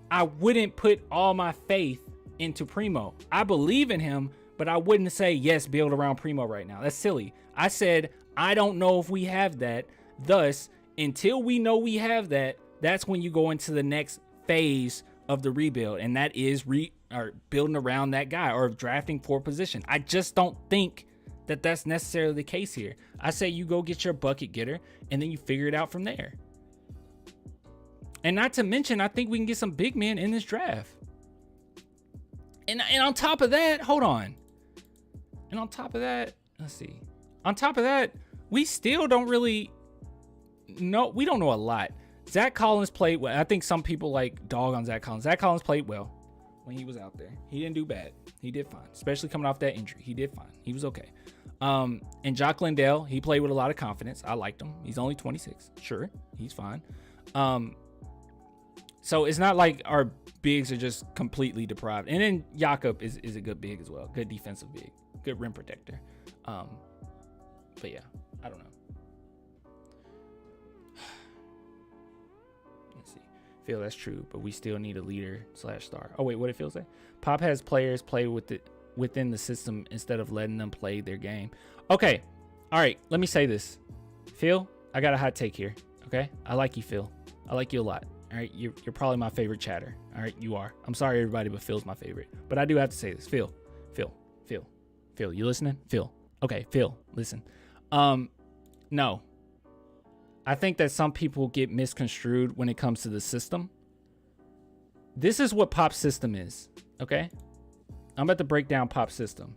I wouldn't put all my faith into Primo. I believe in him, but I wouldn't say, yes, build around Primo right now. That's silly. I said, I don't know if we have that. Thus, until we know we have that, that's when you go into the next phase of the rebuild. And that is building around that guy or drafting for position. I just don't think that that's necessarily the case here. I say you go get your bucket getter and then you figure it out from there. And not to mention, I think we can get some big men in this draft. And on top of that, hold on. And on top of that, let's see. On top of that, we still don't really know. We don't know a lot. Zach Collins played well. I think some people like dog on Zach Collins. Zach Collins played well when he was out there. He didn't do bad. He did fine, especially coming off that injury. He did fine. He was okay. And Jock Lindell, he played with a lot of confidence. I liked him. He's only 26. Sure, he's fine. So it's not like our bigs are just completely deprived. And then Jakob is a good big as well. Good defensive big. Good rim protector. But yeah, I don't know. Let's see. Phil, that's true, but we still need a leader / star. Oh, wait, what did Phil say? Pop has players play within the system instead of letting them play their game. Okay. All right, let me say this. Phil, I got a hot take here. Okay? I like you, Phil. I like you a lot. All right, you're probably my favorite chatter. All right, you are. I'm sorry, everybody, but Phil's my favorite. But I do have to say this. Phil, you listening? Phil. Okay, Phil, listen. No. I think that some people get misconstrued when it comes to the system. This is what Pop's system is, okay? I'm about to break down Pop's system.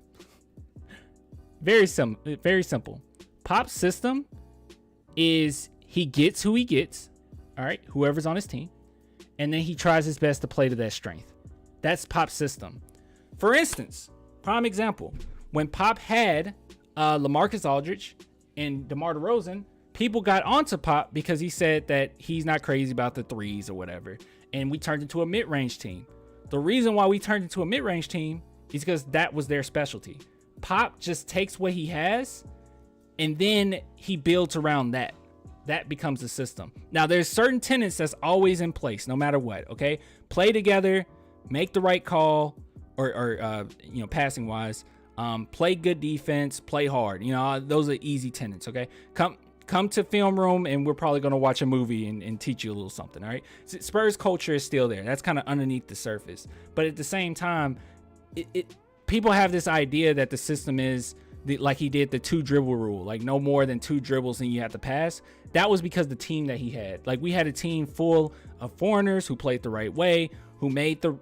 Very simple. Pop's system is he gets who he gets. All right, whoever's on his team, and then he tries his best to play to that strength. That's Pop's system. For instance, prime example, when Pop had LaMarcus Aldridge and DeMar DeRozan, people got onto Pop because he said that he's not crazy about the threes or whatever, and we turned into a mid-range team. The reason why we turned into a mid-range team is because that was their specialty. Pop just takes what he has, and then he builds around that. That becomes the system. Now, there's certain tenets that's always in place, no matter what, okay? Play together, make the right call, or passing wise. Play good defense, play hard. Those are easy tenets. Okay, come to film room, and we're probably going to watch a movie and teach you a little something. All right, Spurs culture is still there. That's kind of underneath the surface. But at the same time, people have this idea that the system is like he did the 2 dribble rule, like no more than 2 dribbles and you have to pass. That was because the team that he had, like we had a team full of foreigners who played the right way, who made the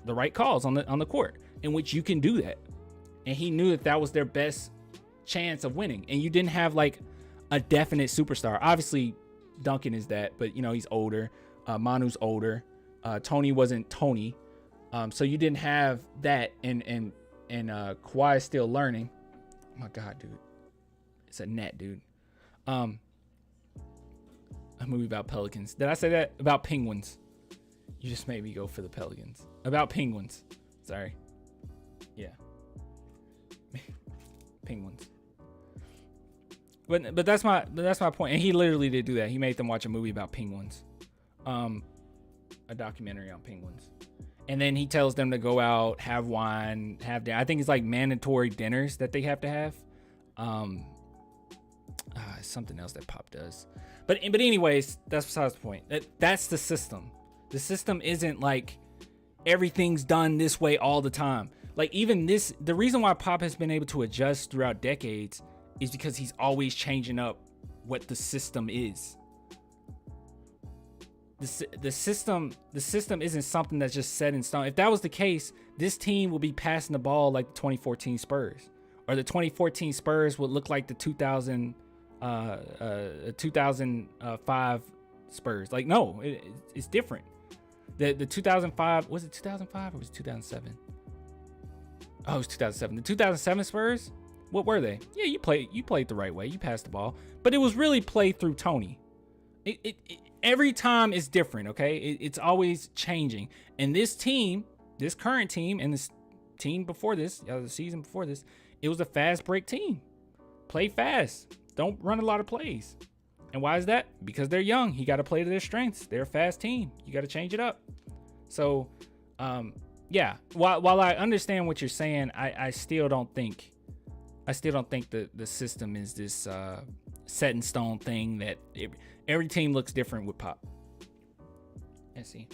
right calls on the court, in which you can do that. And he knew that was their best chance of winning. And you didn't have like a definite superstar. Obviously Duncan is that, but he's older. Manu's older. Tony wasn't Tony. So you didn't have that, and Kawhi is still learning. Oh my God, dude. It's a net, dude. A movie about Pelicans. Did I say that? About Penguins. You just made me go for the Pelicans. About Penguins. Sorry. Yeah. Penguins. But that's my point. And he literally did do that. He made them watch a movie about penguins. A documentary on penguins. And then he tells them to go out, have wine, have dinner. I think it's like mandatory dinners that they have to have. Something else that Pop does. But anyways, that's besides the point. That's the system. The system isn't like everything's done this way all the time. Like even this, the reason why Pop has been able to adjust throughout decades is because he's always changing up what the system is. The system isn't something that's just set in stone. If that was the case, this team would be passing the ball like the 2014 Spurs, or the 2014 Spurs would look like the 2005 Spurs. Like, no, it's different. The 2005, was it 2005 or was it 2007? Oh, it was 2007. The 2007 Spurs, what were they? Yeah, you played the right way. You passed the ball, but it was really played through Tony. Every time is different, okay? It's always changing. And this team, this current team, and this team before this, the season before this, it was a fast break team. Play fast. Don't run a lot of plays. And why is that? Because they're young. You got to play to their strengths. They're a fast team. You got to change it up. So, yeah. While I understand what you're saying, I still don't think the system is this set in stone thing that every team looks different with Pop. Let's see.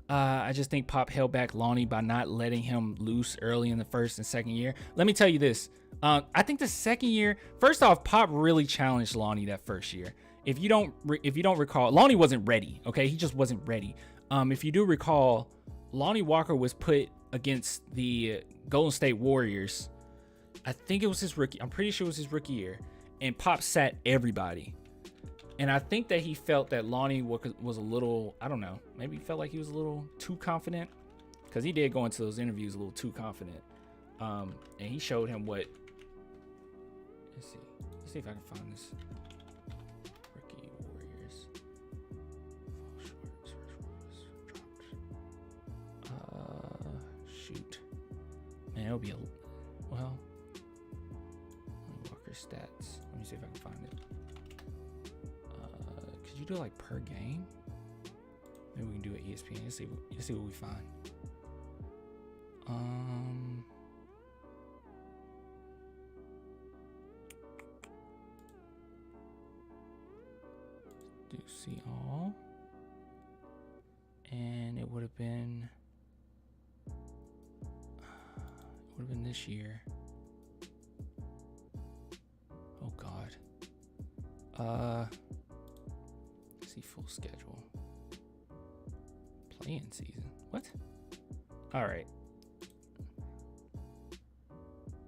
I just think Pop held back Lonnie by not letting him loose early in the first and second year. Let me tell you this. I think the second year, first off, Pop really challenged Lonnie that first year. If you don't recall, Lonnie wasn't ready. Okay, he just wasn't ready. If you do recall, Lonnie Walker was put against the Golden State Warriors. I think it was his rookie. I'm pretty sure it was his rookie year, and Pop sat everybody. And I think that he felt that Lonnie was a little, I don't know, maybe he felt like he was a little too confident, because he did go into those interviews a little too confident. And he showed him what. Let's see if I can find this. Rookie Warriors. Shoot. Man, it'll be well. Walker stats. Let me see if I can find it. Could you do like per game? Maybe we can do it ESPN. Let's see what we find. Do see all, and it would have been this year. Oh God. Let's see full schedule. Play-in season. What? All right.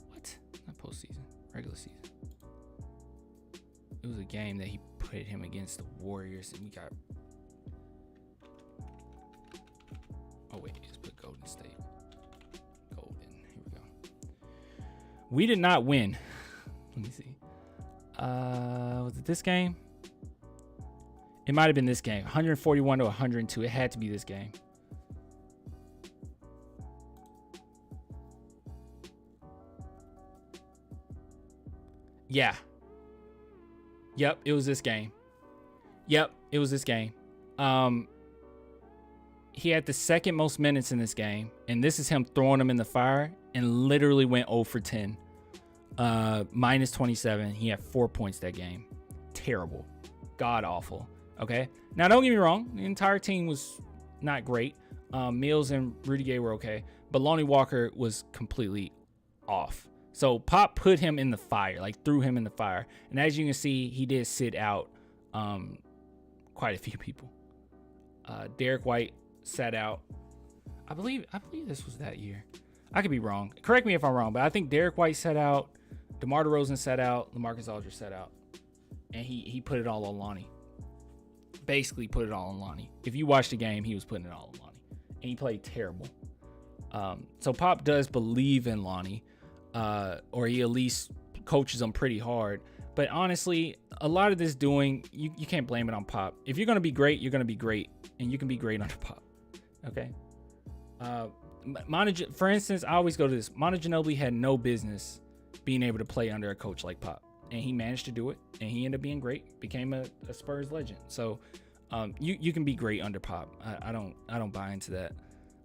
What? Not postseason. Regular season. It was a game that he put him against the Warriors, and we got. Oh wait, let's put Golden State. Golden. Here we go. We did not win. Let me see. Was it this game? It might have been this game. 141 to 102. It had to be this game. Yeah. Yep, it was this game. he had the second most minutes in this game, and this is him throwing them in the fire, and literally went 0 for 10. Minus 27. He had 4 points that game. Terrible. God awful. Okay. Now, don't get me wrong. The entire team was not great. Mills and Rudy Gay were okay, but Lonnie Walker was completely off. So Pop put him in the fire, like threw him in the fire. And as you can see, he did sit out quite a few people. Derek White sat out. I believe this was that year. I could be wrong. Correct me if I'm wrong, but I think Derek White sat out, DeMar DeRozan sat out, LaMarcus Aldridge sat out. And he put it all on Lonnie. Basically put it all on Lonnie. If you watch the game, he was putting it all on Lonnie. And he played terrible. So Pop does believe in Lonnie. Or he at least coaches him pretty hard. But honestly, a lot of this doing, you can't blame it on Pop. If you're going to be great, you're going to be great. And you can be great under Pop. Okay? For instance, I always go to this. Manu Ginobili had no business being able to play under a coach like Pop. And he managed to do it. And he ended up being great. Became a Spurs legend. So you can be great under Pop. I don't buy into that.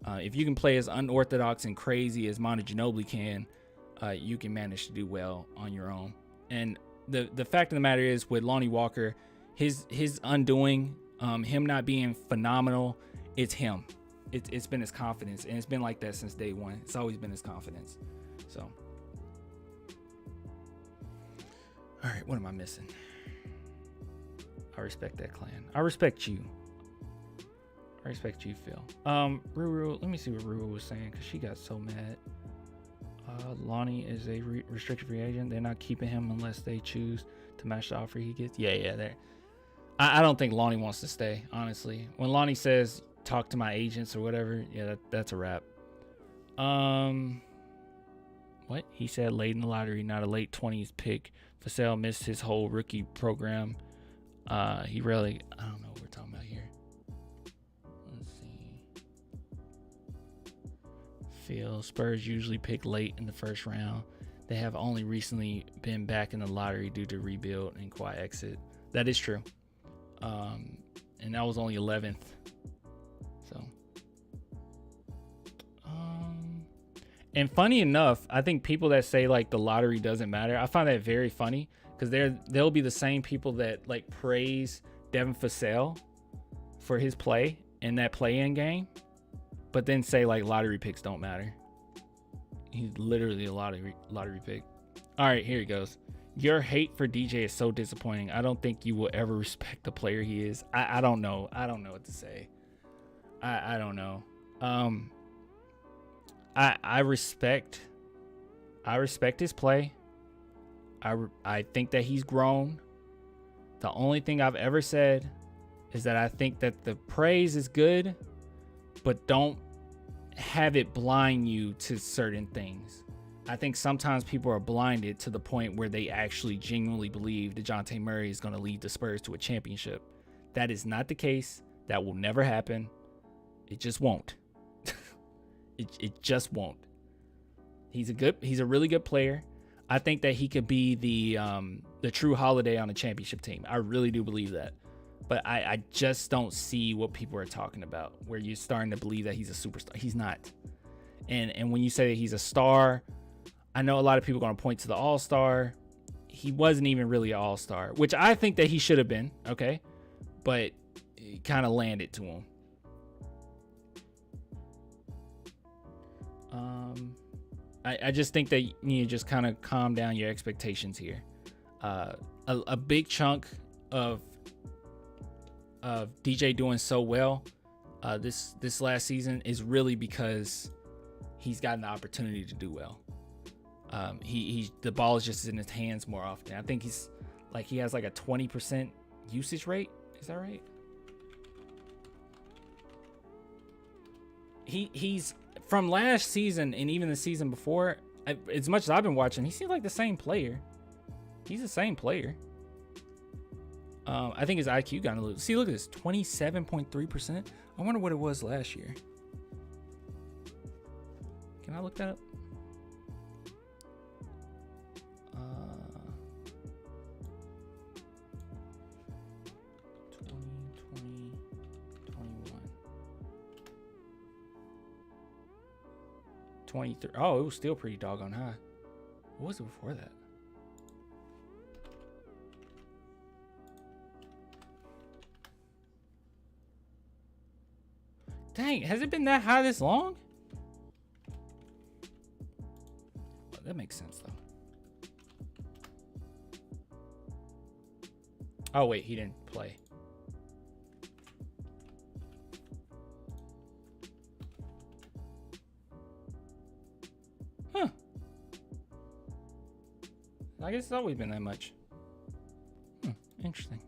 If you can play as unorthodox and crazy as Manu Ginobili can, you can manage to do well on your own. And the fact of the matter is, with Lonnie Walker, his undoing, him not being phenomenal, it's him. It's been his confidence, and it's been like that since day one. It's always been his confidence. So, all right, what am I missing? I respect that clan. I respect you. I respect you, Phil. Ruru, let me see what Ruru was saying, because she got so mad. Lonnie is a restricted free agent. They're not keeping him unless they choose to match the offer he gets. Yeah. I don't think Lonnie wants to stay, honestly. When Lonnie says talk to my agents or whatever, yeah, that's a wrap. What? He said late in the lottery, not a late 20s pick. Vassell missed his whole rookie program. He really, I don't know what we're talking about here. Let's see. Phil, Spurs usually pick late in the first round. They have only recently been back in the lottery due to rebuild and Kawhi exit. That is true. And that was only 11th. So, and funny enough, I think people that say like the lottery doesn't matter, I find that very funny, because they'll be the same people that like praise Devin Vassell for his play in that play-in game, but then say like lottery picks don't matter. He's literally a lottery pick. All right, here he goes. Your hate for DJ is so disappointing. I don't think you will ever respect the player he is. I don't know. I don't know what to say. I don't know. I respect his play. I think that he's grown. The only thing I've ever said is that I think that the praise is good, but don't have it blind you to certain things. I think sometimes people are blinded to the point where they actually genuinely believe Dejounte Murray is going to lead the Spurs to a championship. That is not the case. That will never happen. It just won't. It just won't. He's a really good player. I think that he could be the true Holiday on a championship team. I really do believe that. But I just don't see what people are talking about, where you're starting to believe that he's a superstar. He's not. And when you say that he's a star, I know a lot of people are going to point to the All-Star. He wasn't even really an All-Star, which I think that he should have been, okay? But it kind of landed to him. I just think that you need to just kind of calm down your expectations here. A big chunk of DJ doing so well this last season is really because he's gotten the opportunity to do well. The ball is just in his hands more often. I think he has like a 20% usage rate. Is that right? He's from last season and even the season before, as much as I've been watching, he seems like the same player. He's the same player. I think his IQ got a little. See, look at this, 27.3%. I wonder what it was last year. Can I look that up? 2020, 21. 23. Oh, it was still pretty doggone high. What was it before that? Dang, has it been that high this long? Well, that makes sense, though. Oh, wait, he didn't play. Huh. I guess it's always been that much. Interesting.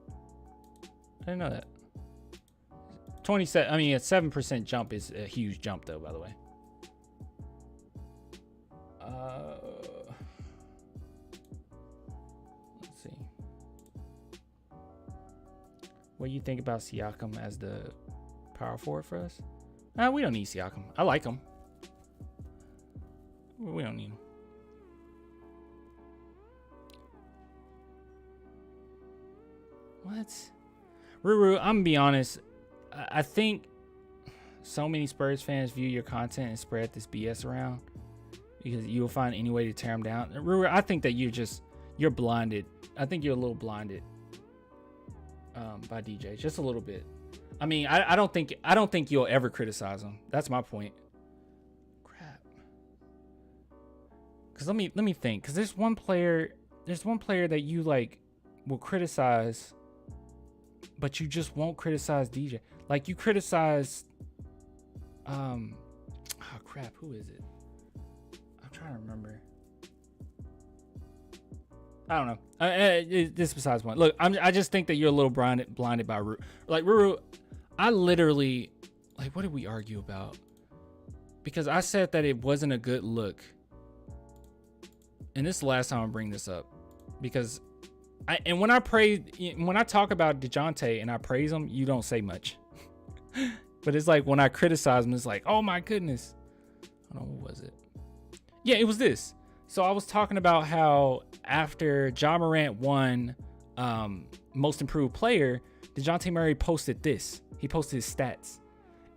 I didn't know that. 27, I mean, a 7% jump is a huge jump, though, by the way. Let's see. What do you think about Siakam as the power forward for us? We don't need Siakam. I like him. We don't need him. What? Ruru, I'm gonna be honest. I think so many Spurs fans view your content and spread this BS around because you'll find any way to tear them down. Ruru, I think that you're blinded. I think you're a little blinded by DJ, just a little bit. I mean, I don't think you'll ever criticize him. That's my point. Crap. Because let me think. Because there's one player that you like will criticize, but you just won't criticize DJ. Like you criticize, oh crap, who is it? I'm trying to remember. I don't know. This is besides the point. Look, I just think that you're a little blinded by Ruru. Like Ruru, I literally, like, what did we argue about? Because I said that it wasn't a good look, and this is the last time I bring this up, because when I talk about Dejounte and I praise him, you don't say much. But it's like when I criticize him, it's like, oh my goodness. I don't know, what was it? Yeah, it was this. So I was talking about how after Ja Morant won Most Improved Player, Dejounte Murray posted this. He posted his stats.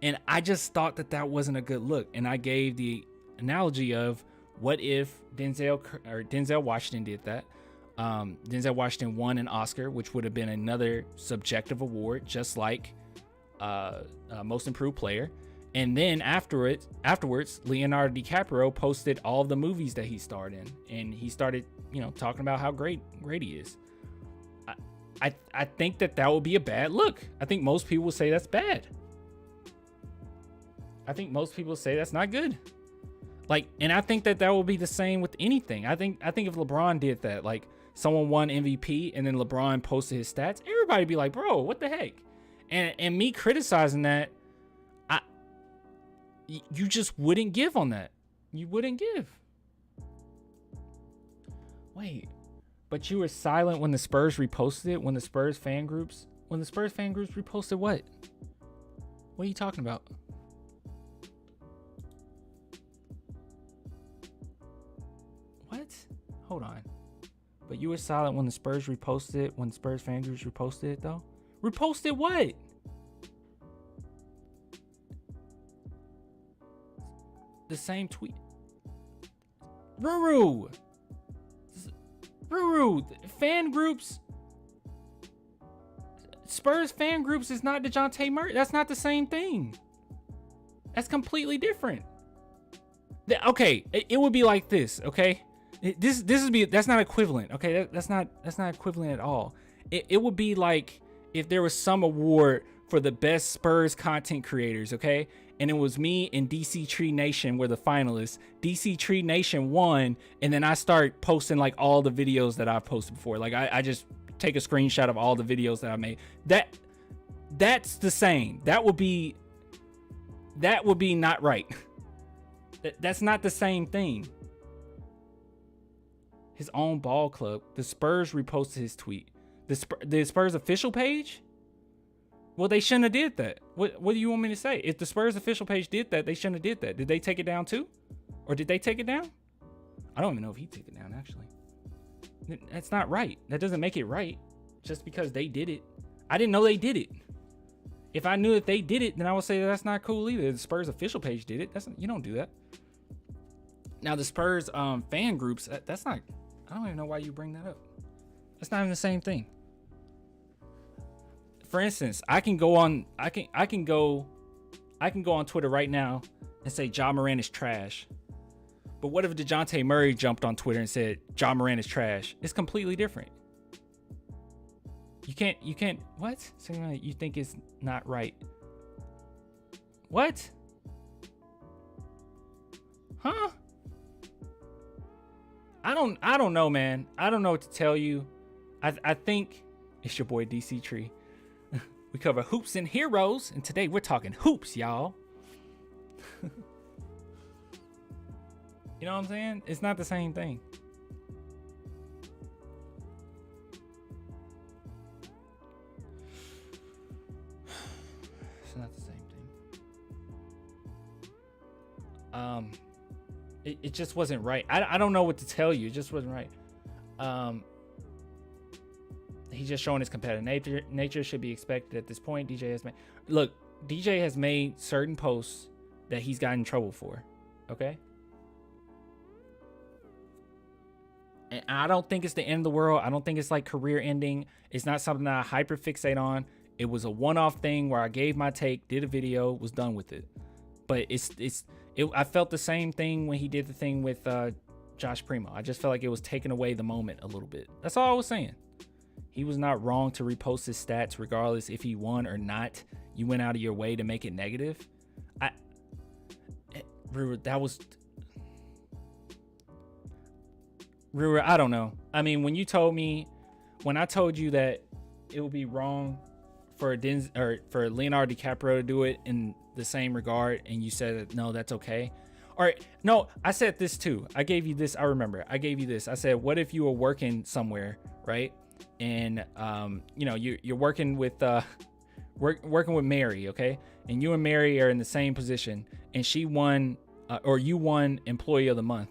And I just thought that wasn't a good look. And I gave the analogy of what if Denzel Washington did that. Denzel Washington won an Oscar, which would have been another subjective award, just like Most Improved Player. And then afterwards, Leonardo DiCaprio posted all of the movies that he starred in, and he started, talking about how great he is. I think that would be a bad look. I think most people will say that's bad. I think most people say that's not good. Like, and I think that will be the same with anything. I think if LeBron did that, like someone won MVP and then LeBron posted his stats, everybody be like, bro, what the heck? And me criticizing that, you just wouldn't give on that. You wouldn't give. Wait, but you were silent when the Spurs reposted it? When the Spurs fan groups reposted what? What are you talking about? What? Hold on. But you were silent when the Spurs reposted it, when the Spurs fan groups reposted it, though? Reposted what? The same tweet. Ruru, fan groups. Spurs fan groups is not Dejounte Murray. That's not the same thing. That's completely different. Okay, it would be like this. Okay, that's not equivalent. Okay, that's not equivalent at all. It would be like if there was some award for the best Spurs content creators. Okay. And it was me and DC Tree Nation were the finalists. DC Tree Nation won, and then I start posting like all the videos that I've posted before. Like I just take a screenshot of all the videos that I made. That's the same. That would be not right. That's not the same thing. His own ball club. The Spurs reposted his tweet. The Spurs official page? Well, they shouldn't have did that. What do you want me to say? If the Spurs official page did that, they shouldn't have did that. Did they take it down too? Or did they take it down? I don't even know if he took it down, actually. That's not right. That doesn't make it right just because they did it. I didn't know they did it. If I knew that they did it, then I would say that's not cool either. The Spurs official page did it. You don't do that. Now the Spurs fan groups, that's not. I don't even know why you bring that up. That's not even the same thing. For instance, I can go on Twitter right now and say Ja Morant is trash. But what if Dejounte Murray jumped on Twitter and said Ja Morant is trash? It's completely different. You can't, what? So you think it's not right. What? Huh? I don't know, man. I don't know what to tell you. I think it's your boy DC Tree. We cover hoops and heroes, and today we're talking hoops, y'all. You know what I'm saying? It's not the same thing. It's not the same thing. It just wasn't right. I don't know what to tell you. It just wasn't right. He's just showing his competitive nature should be expected at this point. DJ has made certain posts that he's gotten in trouble for. Okay. And I don't think it's the end of the world. I don't think it's like career ending. It's not something that I hyper fixate on. It was a one-off thing where I gave my take, did a video, was done with it. But I felt the same thing when he did the thing with Josh Primo. I just felt like it was taking away the moment a little bit. That's all I was saying. He was not wrong to repost his stats regardless if he won or not. You went out of your way to make it negative. That was... I don't know. I mean, when I told you that it would be wrong for Leonardo DiCaprio to do it in the same regard, and you said no, that's okay. All right, no, I said this too. I gave you this. I remember. I gave you this. I said, what if you were working somewhere, right? And you're working with working with Mary, okay? And you and Mary are in the same position, and she won, or you won Employee of the Month,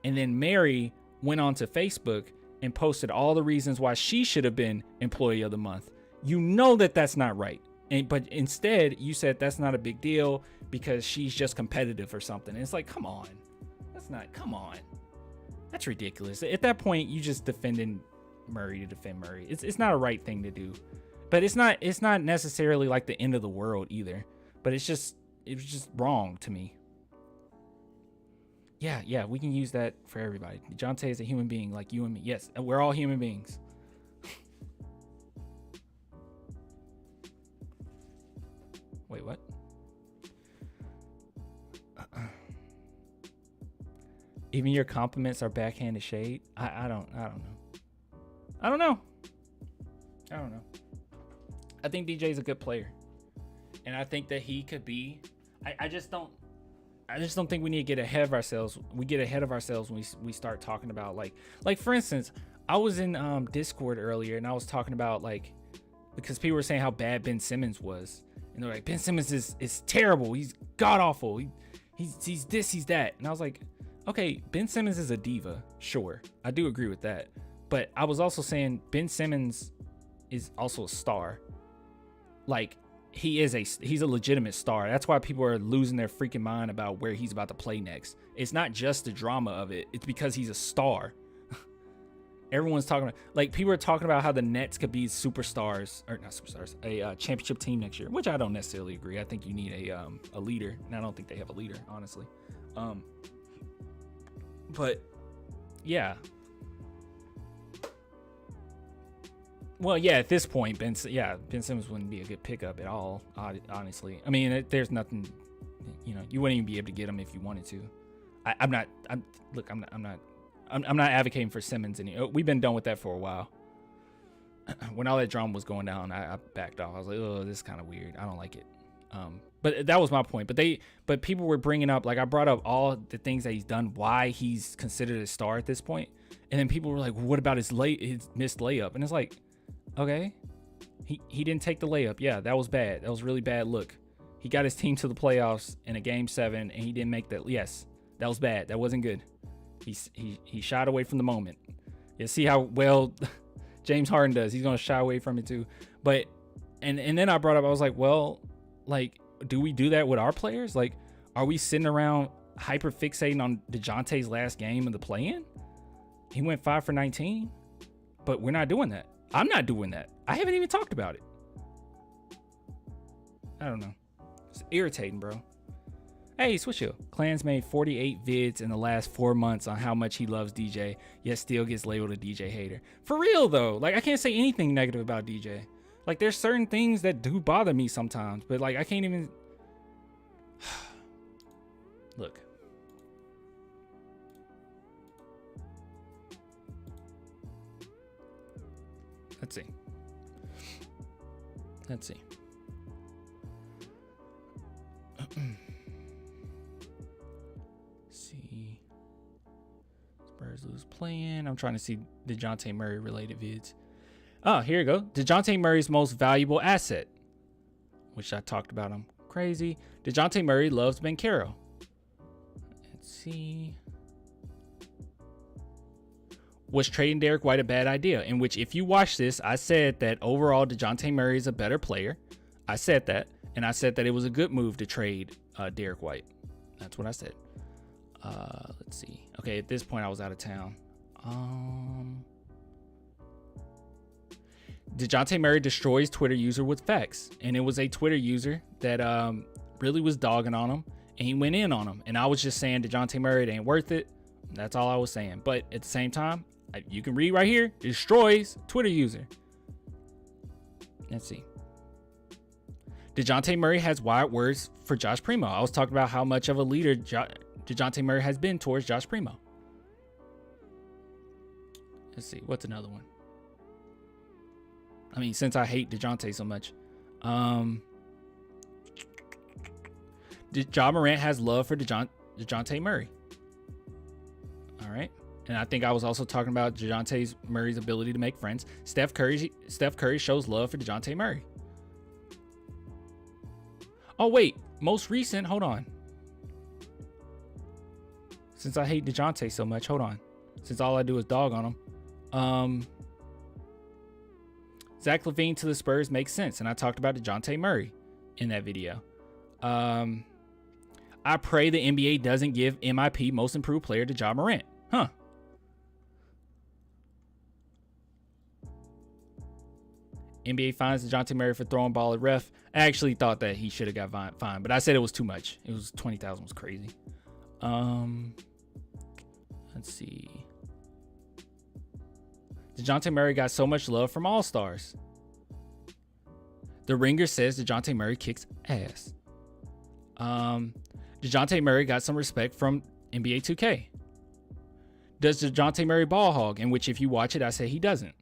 and then Mary went onto Facebook and posted all the reasons why she should have been Employee of the Month. You know that that's not right. But instead, you said that's not a big deal because she's just competitive or something. And it's like, come on. Come on. That's ridiculous. At that point, you just defending Murray to defend Murray. It's not a right thing to do. But it's not necessarily like the end of the world either. But it was just wrong to me. Yeah, we can use that for everybody. Dejounte is a human being like you and me. Yes, we're all human beings. Wait, what? Even your compliments are backhanded shade? I don't know. I don't know. I think DJ's a good player. And I think that he could be. I just don't think we need to get ahead of ourselves. We get ahead of ourselves when we start talking about like for instance, I was in Discord earlier and I was talking about because people were saying how bad Ben Simmons was. And they're like, Ben Simmons is terrible. He's god awful. He's this, he's that. And I was like, okay, Ben Simmons is a diva. Sure. I do agree with that. But I was also saying Ben Simmons is also a star. Like, he's a legitimate star. That's why people are losing their freaking mind about where he's about to play next. It's not just the drama of it. It's because he's a star. Everyone's talking about, people are talking about how the Nets could be superstars, or not superstars, a championship team next year, which I don't necessarily agree. I think you need a leader, and I don't think they have a leader, honestly. But yeah. Well, yeah, at this point, Ben Simmons wouldn't be a good pickup at all, honestly. I mean, there's nothing, you wouldn't even be able to get him if you wanted to. I'm not advocating for Simmons we've been done with that for a while. When all that drama was going down, I backed off. I was like, oh, this is kind of weird. I don't like it. But that was my point. But people were bringing up, I brought up all the things that he's done, why he's considered a star at this point. And then people were like, well, what about his missed layup? And it's like, okay, he didn't take the layup. Yeah, that was bad. That was really bad look. He got his team to the playoffs in a game 7 and he didn't make that. Yes, that was bad. That wasn't good. He shied away from the moment. You see how well James Harden does. He's going to shy away from it too. But and then I brought up, I was like, well, Like, do we do that with our players? Like, are we sitting around hyper fixating on Dejounte's last game of the play-in? He went 5 for 19, but we're not doing that. I'm not doing that. I haven't even talked about it. I don't know. It's irritating, bro. Hey, Switch Hill. Clans made 48 vids in the last 4 months on how much he loves DJ, yet still gets labeled a DJ hater. For real, though. Like, I can't say anything negative about DJ. Like, there's certain things that do bother me sometimes, but, like, I can't even... Look. Let's see. Let's see. See. Spurs lose playing. I'm trying to see Dejounte Murray related vids. Oh, here you go. Dejounte Murray's most valuable asset, which I talked about him. Crazy. Dejounte Murray loves Bankero. Let's see. Was trading Derek White a bad idea? In which, if you watch this, I said that overall Dejounte Murray is a better player. I said that. And I said that it was a good move to trade Derek White. That's what I said. Let's see. Okay, at this point, I was out of town. Dejounte Murray destroys Twitter user with facts. And it was a Twitter user that really was dogging on him. And he went in on him. And I was just saying, Dejounte Murray, it ain't worth it. That's all I was saying. But at the same time, you can read right here. Destroys Twitter user. Let's see. Dejounte Murray has wide words for Josh Primo. I was talking about how much of a leader Dejounte Murray has been towards Josh Primo. Let's see. What's another one? I mean, since I hate Dejounte so much. Ja Morant has love for Dejounte Murray. All right. And I think I was also talking about Dejounte Murray's ability to make friends. Steph Curry shows love for Dejounte Murray. Oh, wait. Most recent. Hold on. Since I hate Dejounte so much. Hold on. Since all I do is dog on him. Zach LaVine to the Spurs makes sense. And I talked about Dejounte Murray in that video. I pray the NBA doesn't give MIP most improved player to Ja Morant. Huh. NBA fines Dejounte Murray for throwing ball at ref. I actually thought that he should have got fined, but I said it was too much. It was 20,000 was crazy. Let's see. Dejounte Murray got so much love from All-Stars. The Ringer says Dejounte Murray kicks ass. Dejounte Murray got some respect from NBA 2K. Does Dejounte Murray ball hog? In which, if you watch it, I say he doesn't.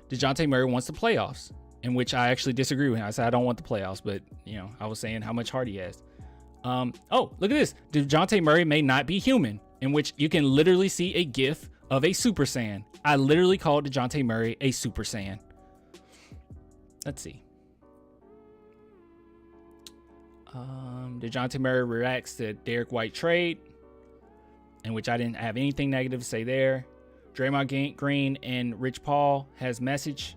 Dejounte Murray wants the playoffs, in which I actually disagree with him. I said I don't want the playoffs, but I was saying how much heart he has. Oh, look at this. Dejounte Murray may not be human, in which you can literally see a GIF of a Super Saiyan. I literally called Dejounte Murray a Super Saiyan. Let's see. Dejounte Murray reacts to Derek White trade, in which I didn't have anything negative to say there. Draymond Green and Rich Paul has message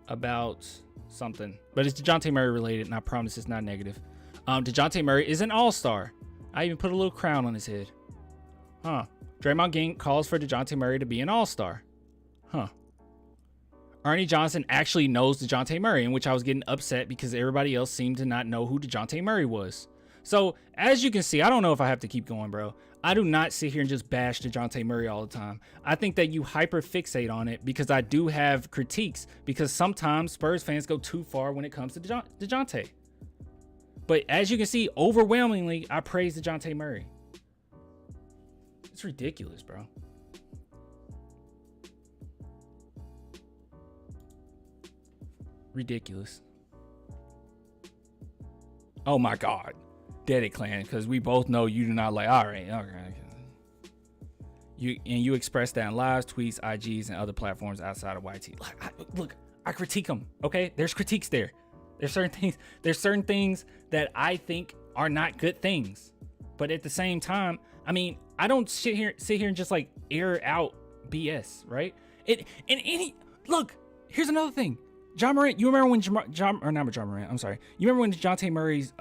about something, but it's Dejounte Murray related, and I promise it's not negative. Dejounte Murray is an all-star. I even put a little crown on his head. Huh. Draymond Green calls for Dejounte Murray to be an all-star. Huh. Ernie Johnson actually knows Dejounte Murray, in which I was getting upset because everybody else seemed to not know who Dejounte Murray was. So, as you can see, I don't know if I have to keep going, bro. I do not sit here and just bash Dejounte Murray all the time. I think that you hyper fixate on it because I do have critiques, because sometimes Spurs fans go too far when it comes to Dejounte. But as you can see, overwhelmingly, I praise Dejounte Murray. It's ridiculous, bro. Ridiculous. Oh my God. Dead it, clan, because we both know you do not like. All right. You express that in lives, tweets, IGs, and other platforms outside of YT. Look, I critique them. Okay, there's critiques there. There's certain things that I think are not good things. But at the same time, I mean, I don't sit here and just like air out BS, right? Look, here's another thing. John Morant, you remember when not John Morant, I'm sorry. You remember when Dejounte Murray's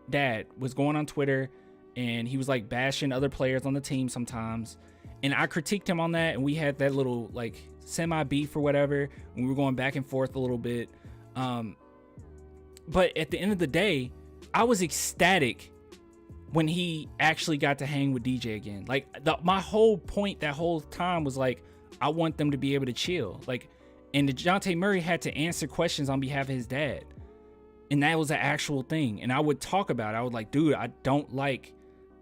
dad was going on Twitter and he was like bashing other players on the team sometimes, and I critiqued him on that, and we had that little like semi beef or whatever, and we were going back and forth a little bit. But at the end of the day, I was ecstatic when he actually got to hang with DJ again. Like my whole point that whole time was like, I want them to be able to chill. Like, and Dejounte Murray had to answer questions on behalf of his dad. And that was an actual thing. And I would talk about it. I was like, dude, I don't like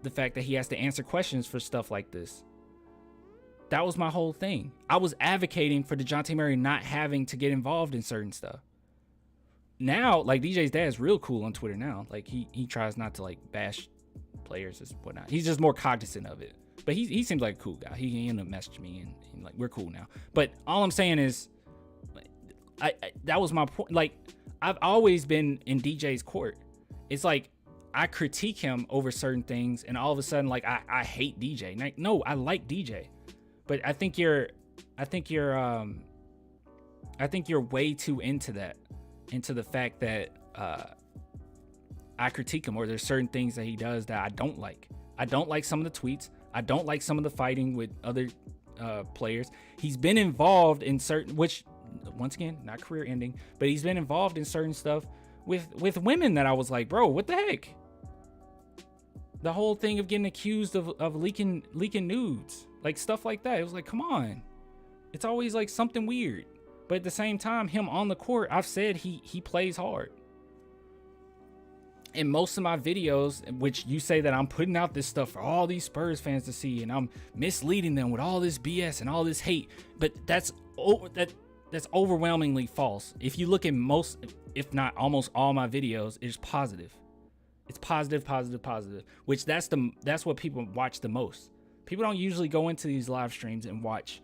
the fact that he has to answer questions for stuff like this. That was my whole thing. I was advocating for Dejounte Murray not having to get involved in certain stuff. Now, like, DJ's dad is real cool on Twitter now. Like, he tries not to like bash players and whatnot. He's just more cognizant of it. But he seems like a cool guy. He ended up messaging me and like, we're cool now. But all I'm saying is, I that was my point. Like, I've always been in DJ's court. It's like I critique him over certain things, and all of a sudden, like, I hate DJ. Like, no, I like DJ, but I think you're way too into the fact that I critique him, or there's certain things that he does that I don't like. I don't like some of the tweets. I don't like some of the fighting with other players. He's been involved in certain, which, once again, not career ending, but he's been involved in certain stuff with women that I was like, bro, what the heck? The whole thing of getting accused of leaking nudes, like stuff like that. It was like, come on. It's always like something weird. But at the same time, him on the court, I've said he plays hard. In most of my videos, which you say that I'm putting out this stuff for all these Spurs fans to see, and I'm misleading them with all this BS and all this hate, but that's overwhelmingly false. If you look at most, if not almost all my videos, it's positive. It's positive, positive, positive, which that's what people watch the most. People don't usually go into these live streams and watch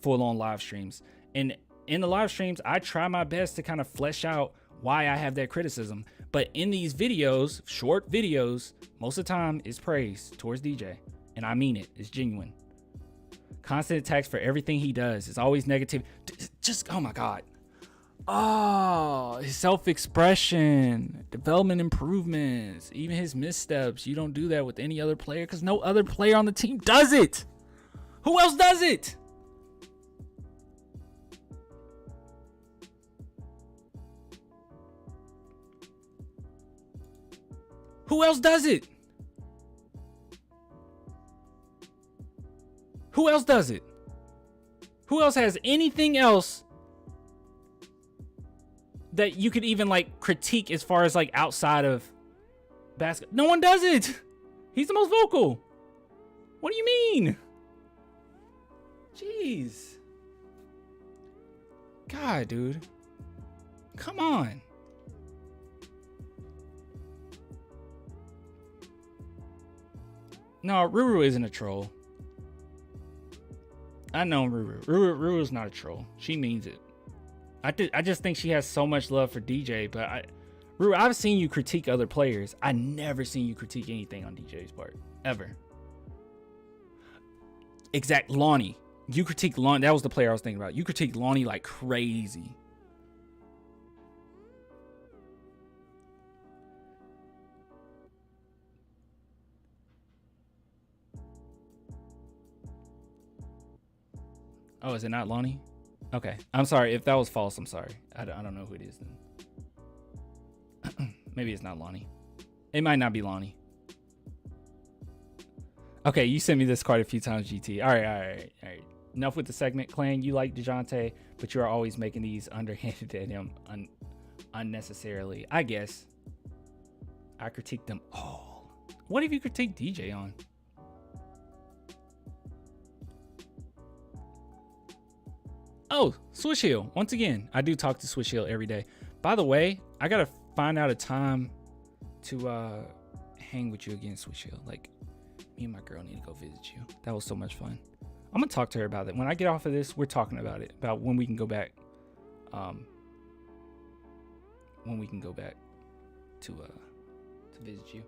full-on live streams. And in the live streams, I try my best to kind of flesh out why I have that criticism. But in these videos, short videos, most of the time is praise towards DJ. And I mean it. It's genuine. Constant attacks for everything he does. It's always negative. Just, oh my God. Oh, his self-expression, development improvements, even his missteps. You don't do that with any other player because no other player on the team does it. Who else does it? Who else does it? Who else does it? Who else has anything else that you could even like critique as far as like outside of basketball? No one does it. He's the most vocal. What do you mean? Jeez. God, dude. Come on. No, Ruru isn't a troll. I know Ruru. Ruru's not a troll. She means it. I just think she has so much love for DJ, but Ruru, I've seen you critique other players. I never seen you critique anything on DJ's part. Ever. Exact. Lonnie. You critique Lonnie. That was the player I was thinking about. You critique Lonnie like crazy. Oh, is it not Lonnie? Okay. I'm sorry. If that was false, I'm sorry. I don't know who it is then. Maybe it's not Lonnie. It might not be Lonnie. Okay, you sent me this quite a few times, GT. All right. Enough with the segment. Clan, you like Dejounte, but you are always making these underhanded at him unnecessarily. I guess. I critique them all. What have you critiqued DJ on? Oh, Swish Hill. Once again, I do talk to Swish Hill every day. By the way, I gotta find out a time to hang with you again, Swish Hill. Like, me and my girl need to go visit you. That was so much fun. I'm gonna talk to her about it. When I get off of this, we're talking about it. About when we can go back. When we can go back to visit you.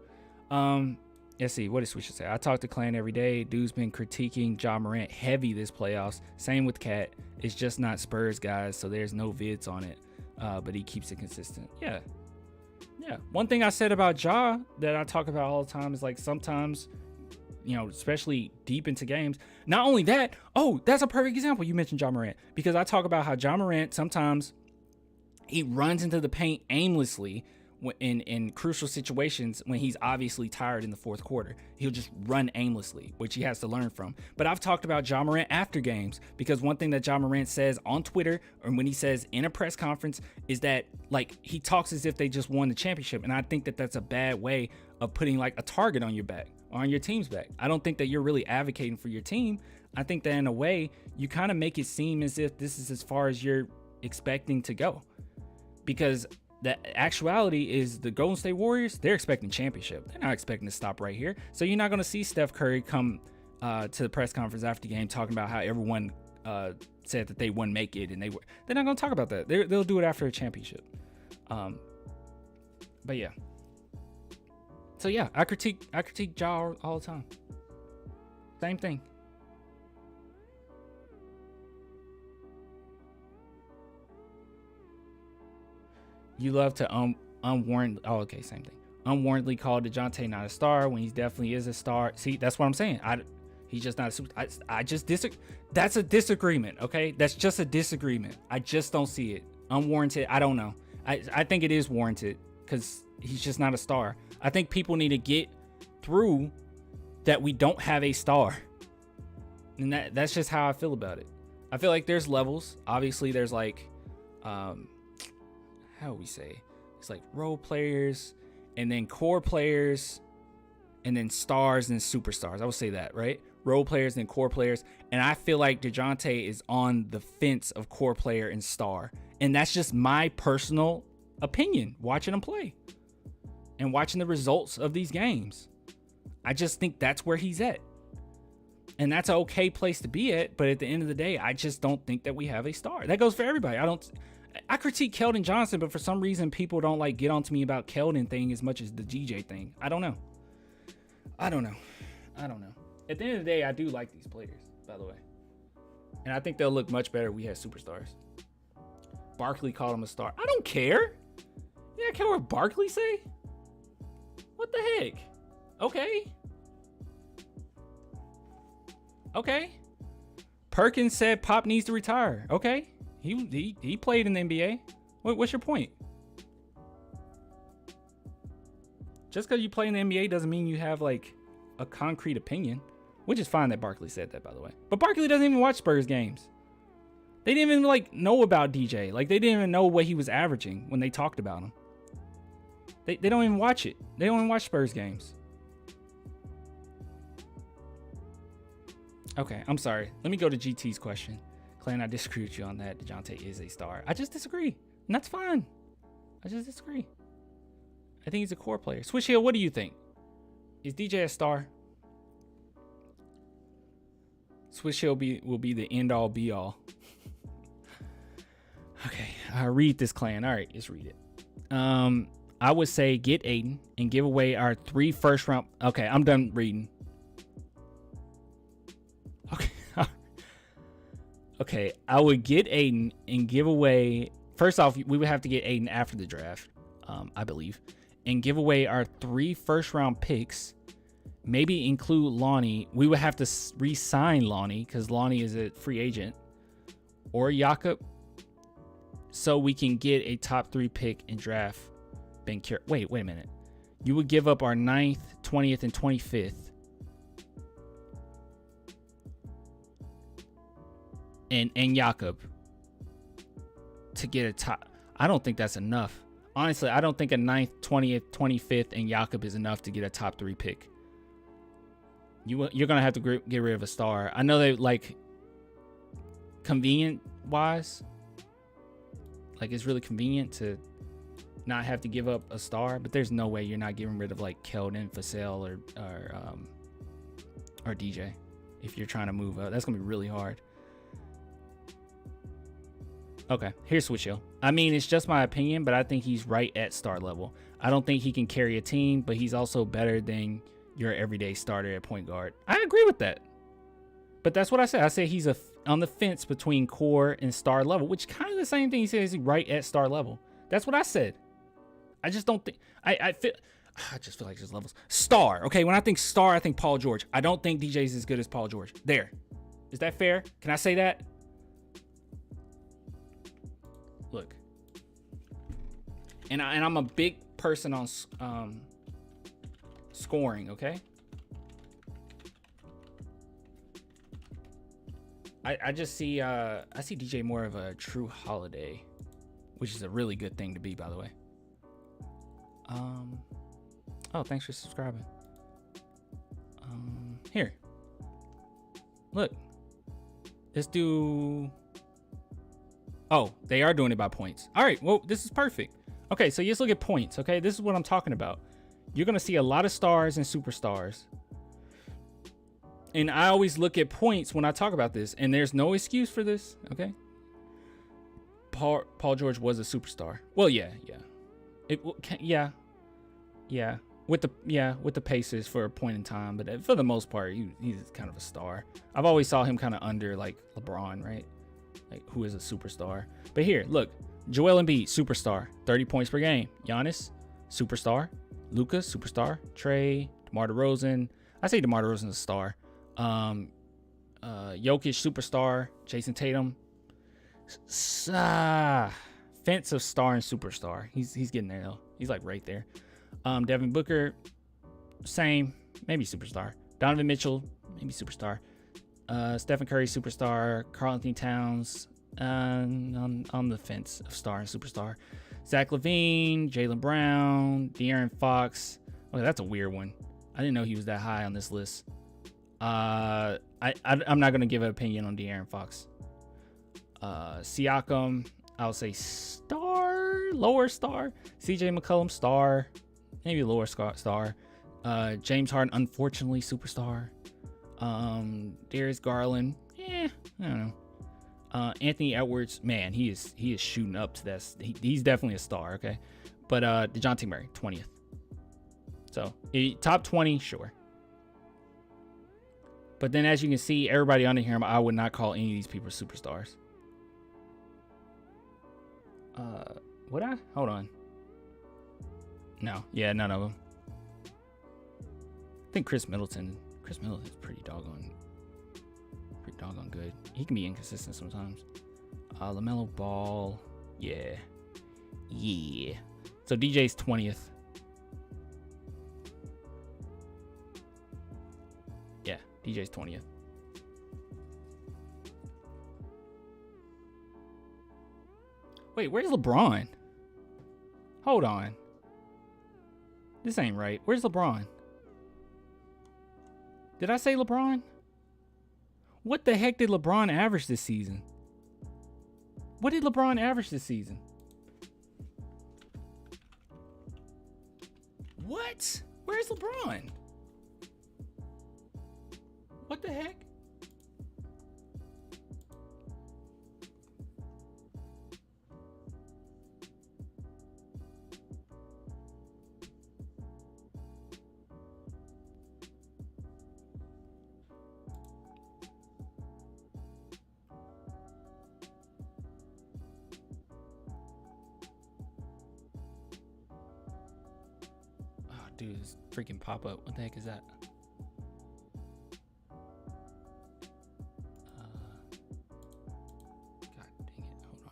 let's see, what does Swisher say? I talk to Clan every day. Dude's been critiquing Ja Morant heavy this playoffs. Same with Cat. It's just not Spurs guys, so there's no vids on it. But he keeps it consistent. Yeah. One thing I said about Ja that I talk about all the time is like sometimes, especially deep into games. Not only that, that's a perfect example. You mentioned Ja Morant, because I talk about how Ja Morant sometimes he runs into the paint aimlessly in crucial situations when he's obviously tired in the fourth quarter. He'll just run aimlessly, which he has to learn from. But I've talked about Ja Morant after games, because one thing that Ja Morant says on Twitter, or when he says in a press conference, is that like he talks as if they just won the championship. And I think that that's a bad way of putting like a target on your back or on your team's back. I don't think that you're really advocating for your team. I think that in a way you kind of make it seem as if this is as far as you're expecting to go, because the actuality is the Golden State Warriors, they're expecting championship. They're not expecting to stop right here. So you're not going to see Steph Curry come to the press conference after the game talking about how everyone said that they wouldn't make it, and they're not going to talk about that. They'll do it after a championship. But yeah. So yeah, I critique Ja all the time. Same thing. You love to unwarranted. Oh, okay, same thing. Unwarrantedly called Dejounte not a star when he definitely is a star. See, that's what I'm saying. He's just not a super. I just disagree. That's a disagreement. Okay, that's just a disagreement. I just don't see it. Unwarranted. I don't know. I think it is warranted because he's just not a star. I think people need to get through that we don't have a star, and that's just how I feel about it. I feel like there's levels. Obviously, there's like, how do we say? It's like role players, and then core players, and then stars and superstars. I would say that, right? Role players and core players. And I feel like Dejounte is on the fence of core player and star. And that's just my personal opinion watching him play and watching the results of these games. I just think that's where he's at. And that's an okay place to be at. But at the end of the day, I just don't think that we have a star. That goes for everybody. I critique Keldon Johnson, but for some reason people don't like get onto me about Keldon thing as much as the DJ thing. I don't know. At the end of the day, I do like these players, by the way. And I think they'll look much better if we had superstars. Barkley called him a star. I don't care. Yeah, I care what Barkley say. What the heck? Okay. Perkins said Pop needs to retire. Okay. He played in the NBA. What's your point? Just because you play in the NBA doesn't mean you have like a concrete opinion, which is fine that Barkley said that, by the way. But Barkley doesn't even watch Spurs games. They didn't even like know about DJ. Like they didn't even know what he was averaging when they talked about him. They don't even watch it. They don't even watch Spurs games. Okay, I'm sorry. Let me go to GT's question. Clan, I disagree with you on that. Dejounte is a star. I just disagree. And that's fine. I just disagree. I think he's a core player. Swish Hill, what do you think? Is DJ a star? Swish Hill will be the end all be all. Okay, read this, Clan. All right, let's read it. I would say get Ayton and give away our 3 first round. Okay, I'm done reading. Okay. Okay, I would get Ayton and give away. First off, we would have to get Ayton after the draft, I believe, and give away our 3 first round picks. Maybe include Lonnie. We would have to re-sign Lonnie because Lonnie is a free agent, or Jakob, so we can get a top 3 pick and draft Ben Cure. Wait a minute. You would give up our 9th, 20th, and 25th. And Jakob to get a top. I don't think that's enough. Honestly, I don't think a 9th, 20th, 25th, and Jakob is enough to get a top 3 pick. You're going to have to get rid of a star. I know they like convenient wise. Like it's really convenient to not have to give up a star, but there's no way you're not getting rid of like Keldon, Vassell, or DJ if you're trying to move up. That's going to be really hard. Okay, here's Switch Hill. I mean, it's just my opinion, but I think he's right at star level. I don't think he can carry a team, but he's also better than you're an everyday starter at point guard. I agree with that. But that's what I said. I said he's on the fence between core and star level, which kind of the same thing he says right at star level. That's what I said. I just don't think I just feel like there's levels. Star. Okay, when I think star, I think Paul George. I don't think DJ's as good as Paul George. There. Is that fair? Can I say that? Look. And I'm a big person on scoring, okay? I just see I see DJ more of a true holiday, which is a really good thing to be, by the way. Oh, thanks for subscribing. Here. Look. Let's do. Oh, they are doing it by points. All right, well, this is perfect. Okay, so let's look at points, okay? This is what I'm talking about. You're going to see a lot of stars and superstars. And I always look at points when I talk about this, and there's no excuse for this, okay? Paul George was a superstar. Well, yeah. With the Pacers for a point in time, but for the most part, he's kind of a star. I've always saw him kind of under like LeBron, right? Like who is a superstar. But here, look, Joel Embiid, superstar, 30 points per game. Giannis, superstar. Luka, superstar. Trey, DeMar DeRozan. I say DeMar DeRozan's a star. Jokic, superstar. Jason Tatum, fence of star and superstar. He's getting there though. He's like right there. Devin Booker, same, maybe superstar. Donovan Mitchell, maybe superstar. Stephen Curry, superstar. Karl Anthony Towns, on the fence of star and superstar. Zach LaVine, Jaylen Brown, De'Aaron Fox. Okay, that's a weird one. I didn't know he was that high on this list. I'm not gonna give an opinion on De'Aaron Fox. Siakam, I'll say star, lower star. CJ McCollum, star, maybe lower star. James Harden, unfortunately, superstar. Darius Garland, I don't know. Anthony Edwards, man, he is shooting up to this. He's definitely a star, okay. But Dejounte Murray, 20th. So top 20, sure. But then, as you can see, everybody under here, I would not call any of these people superstars. Would I? Hold on. No, yeah, none of them. I think Chris Middleton's pretty doggone good. He can be inconsistent sometimes. LaMelo Ball, yeah. So DJ's 20th. Yeah, DJ's 20th. Wait, where's LeBron? Hold on. This ain't right. Where's LeBron? Did I say LeBron? What the heck did LeBron average this season? What did LeBron average this season? What? Where's LeBron? What the heck? Dude, this freaking pop-up. What the heck is that? God dang it. Hold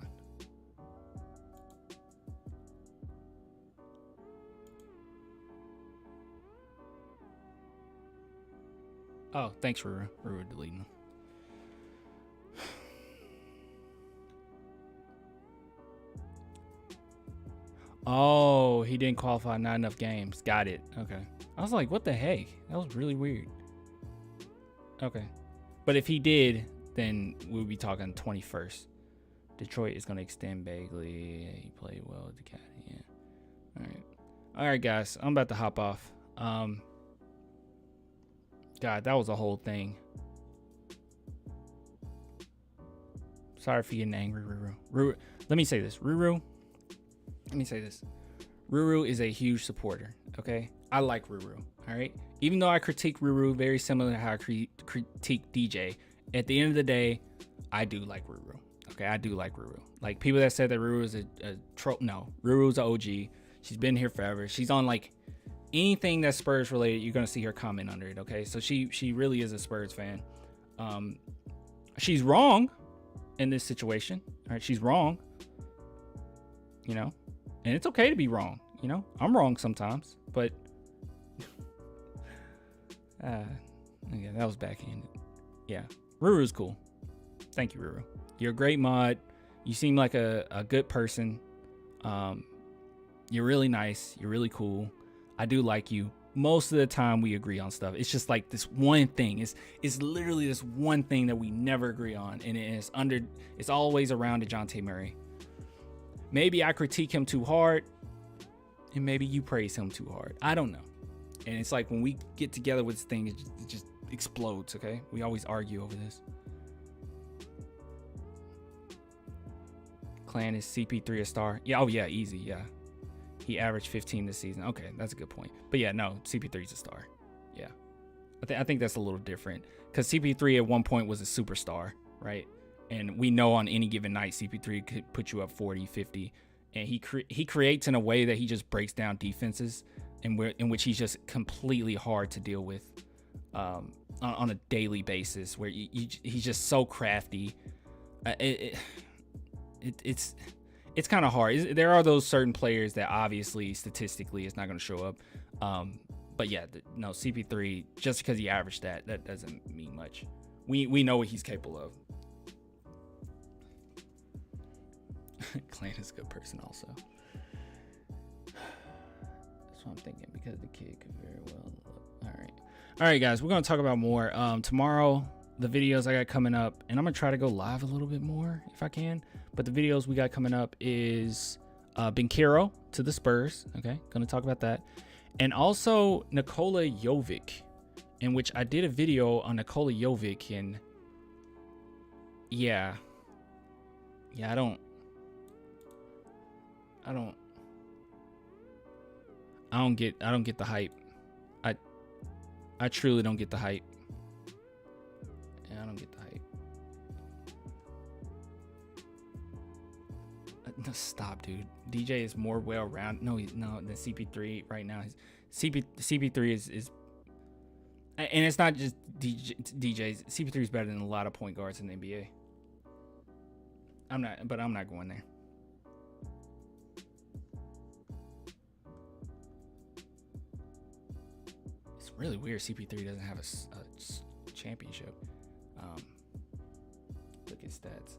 on. Oh, thanks for deleting them. Oh, he didn't qualify, not enough games. Got it. Okay. I was like, what the heck? That was really weird. Okay. But if he did, then we'll be talking 21st. Detroit is going to extend Bagley. He played well with the Cat. Yeah. All right. All right, guys. I'm about to hop off. God, that was a whole thing. Sorry for getting angry, Ruru. Let me say this. Ruru is a huge supporter, okay? I like Ruru. All right. Even though I critique Ruru very similar to how I critique DJ, at the end of the day, I do like Ruru. Okay, I do like Ruru. Like people that said that Ruru is a trope. No, Ruru's an OG. She's been here forever. She's on like anything that's Spurs related. You're gonna see her comment under it. Okay, so she really is a Spurs fan. She's wrong in this situation. All right, she's wrong. You know, and it's okay to be wrong. You know, I'm wrong sometimes, but yeah, that was backhanded. Yeah, Ruru's cool. Thank you, Ruru. You're a great mod. You seem like a good person. You're really nice. You're really cool. I do like you. Most of the time we agree on stuff. It's just like this one thing. It's literally this one thing that we never agree on. And it's always around Dejounte Murray. Maybe I critique him too hard. And maybe you praise him too hard. I don't know. And it's like when we get together with this thing, it just explodes, okay? We always argue over this. Clan is CP3 a star? Yeah, oh yeah, easy, yeah. He averaged 15 this season. Okay, that's a good point. But yeah, no, CP3 is a star. Yeah. I think that's a little different. Because CP3 at one point was a superstar, right? And we know on any given night, CP3 could put you up 40, 50. And he creates in a way that he just breaks down defenses in which he's just completely hard to deal with on a daily basis, where he's just so crafty. It's kind of hard. There are those certain players that obviously statistically it's not going to show up. But yeah, no, CP3, just because he averaged that doesn't mean much. We know what he's capable of. Clan is a good person also. That's what I'm thinking, because the kid could very well look. All right, guys, we're going to talk about more tomorrow. The videos I got coming up, and I'm gonna try to go live a little bit more if I can. But the videos we got coming up is Banchero to the Spurs. Okay, gonna talk about that, and also Nikola Jovic, in which I did a video on Nikola Jovic, and yeah, I don't get the hype. I truly don't get the hype. I don't get the hype. No, stop, dude. DJ is more well-rounded. No, than CP3 right now. CP3 is, and it's not just DJs. CP3 is better than a lot of point guards in the NBA. I'm not going there. It's really weird. CP3 doesn't have a championship. Look at stats.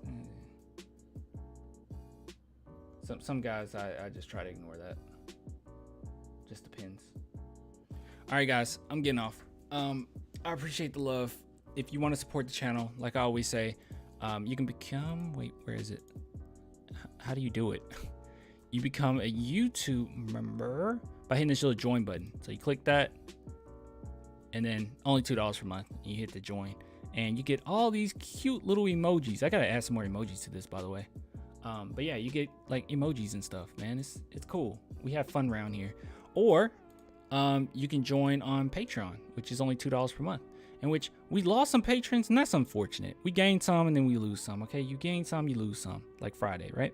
Some guys I just try to ignore that. Just depends. All right, guys, I'm getting off. I appreciate the love. If you want to support the channel, like I always say, you can become. Wait, where is it? How do you do it? You become a YouTube member by hitting this little join button. So you click that, and then only $2 per month. You hit the join. And you get all these cute little emojis. I gotta add some more emojis to this, by the way. But yeah, you get like emojis and stuff, man. It's cool. We have fun around here. Or you can join on Patreon, which is only $2 per month. In which we lost some patrons, and that's unfortunate. We gain some and then we lose some. Okay, you gain some, you lose some. Like Friday, right?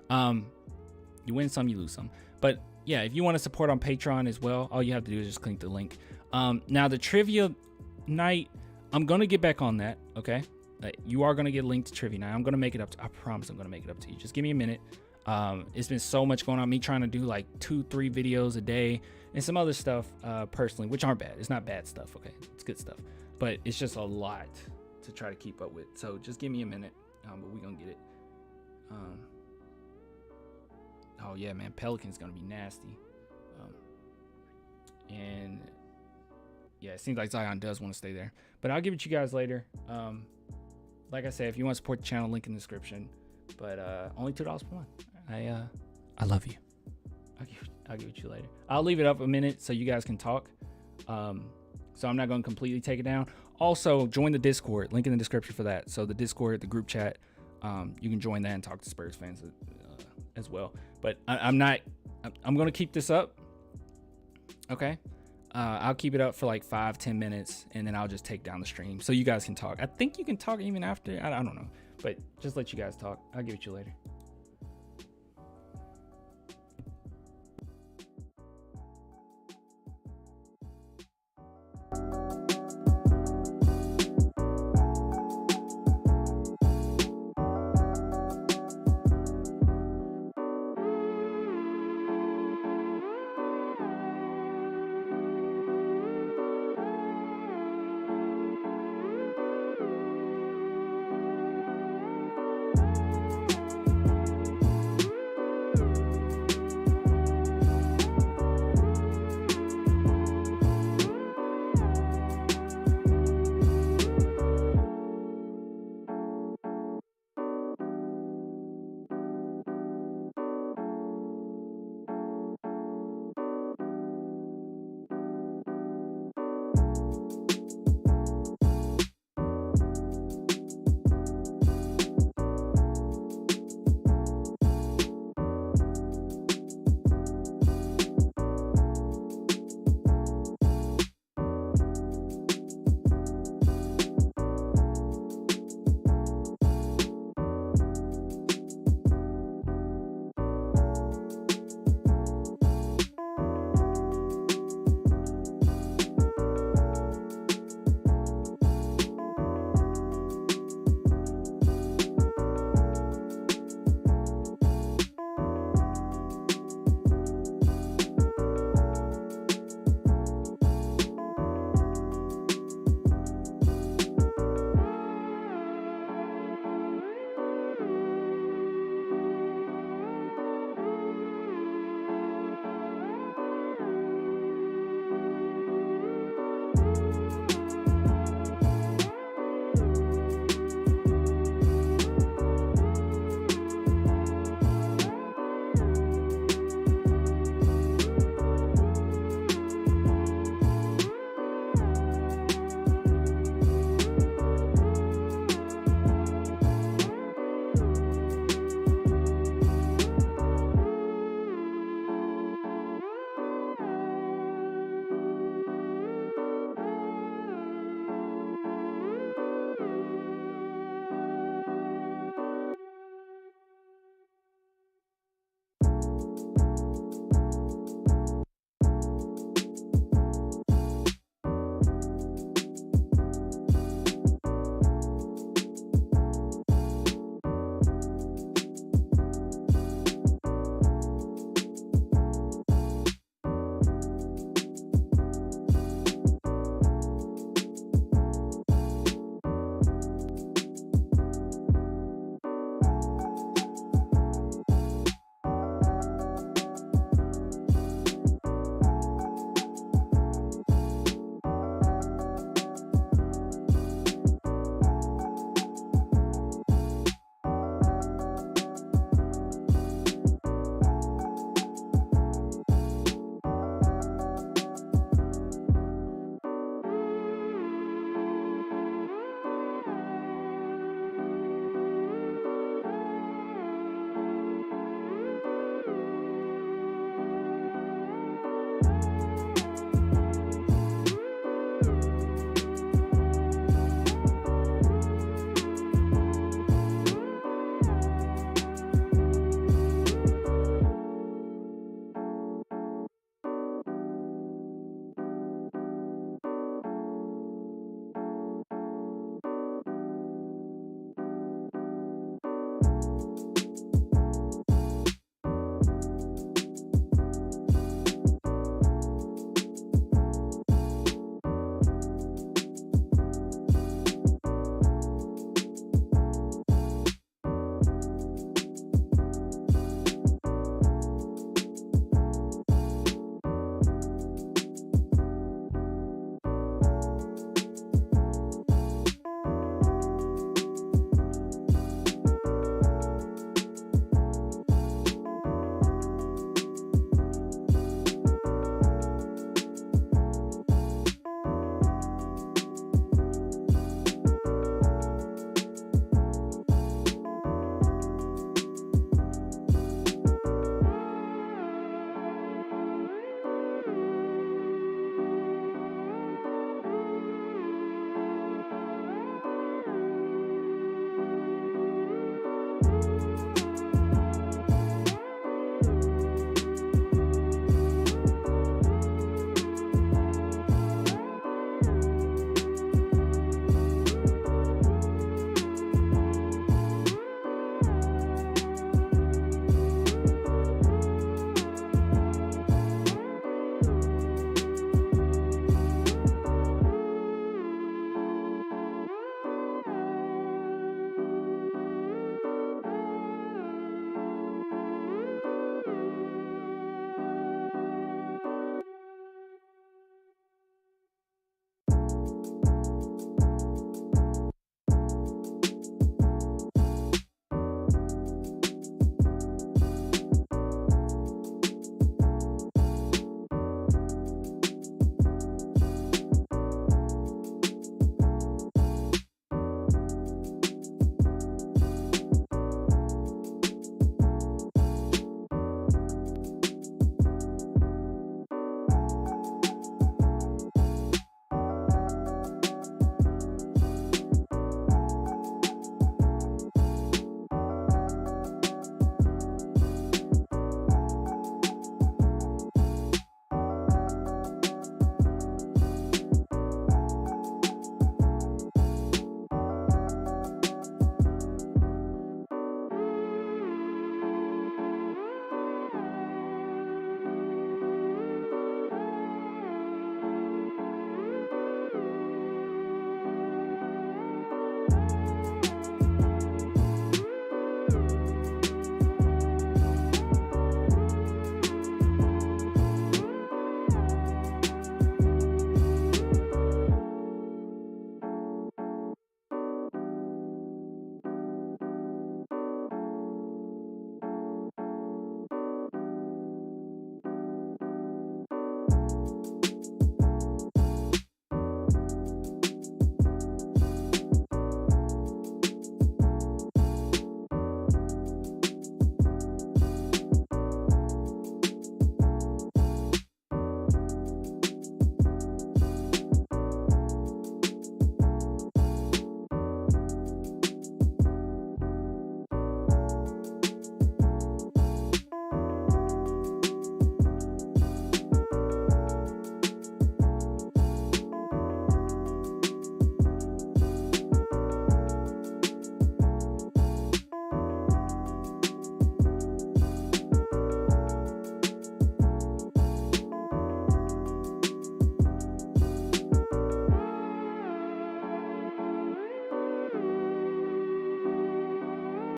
You win some, you lose some. But yeah, if you want to support on Patreon as well, all you have to do is just click the link. Now the trivia night, I'm gonna get back on that, okay? You are gonna get linked to trivia night. I'm gonna make it up to, I promise I'm gonna make it up to you. Just give me a minute. It's been so much going on. Me trying to do like 2-3 videos a day and some other stuff personally, which aren't bad. It's not bad stuff, okay? It's good stuff. But it's just a lot to try to keep up with. So just give me a minute, but we're gonna get it. Oh yeah, man, Pelican's gonna be nasty. And yeah, it seems like Zion does want to stay there, but I'll give it to you guys later. Like I said, if you want to support the channel, link in the description. But only $2 per month. I love you. I'll give it to you later. I'll leave it up a minute so you guys can talk. So I'm not going to completely take it down. Also, join the Discord. Link in the description for that. So the Discord, the group chat, you can join that and talk to Spurs fans as well. But I'm going to keep this up. Okay. I'll keep it up for like 5-10 minutes, and then I'll just take down the stream so you guys can talk. I think you can talk even after. I don't know, but just let you guys talk. I'll give it to you later.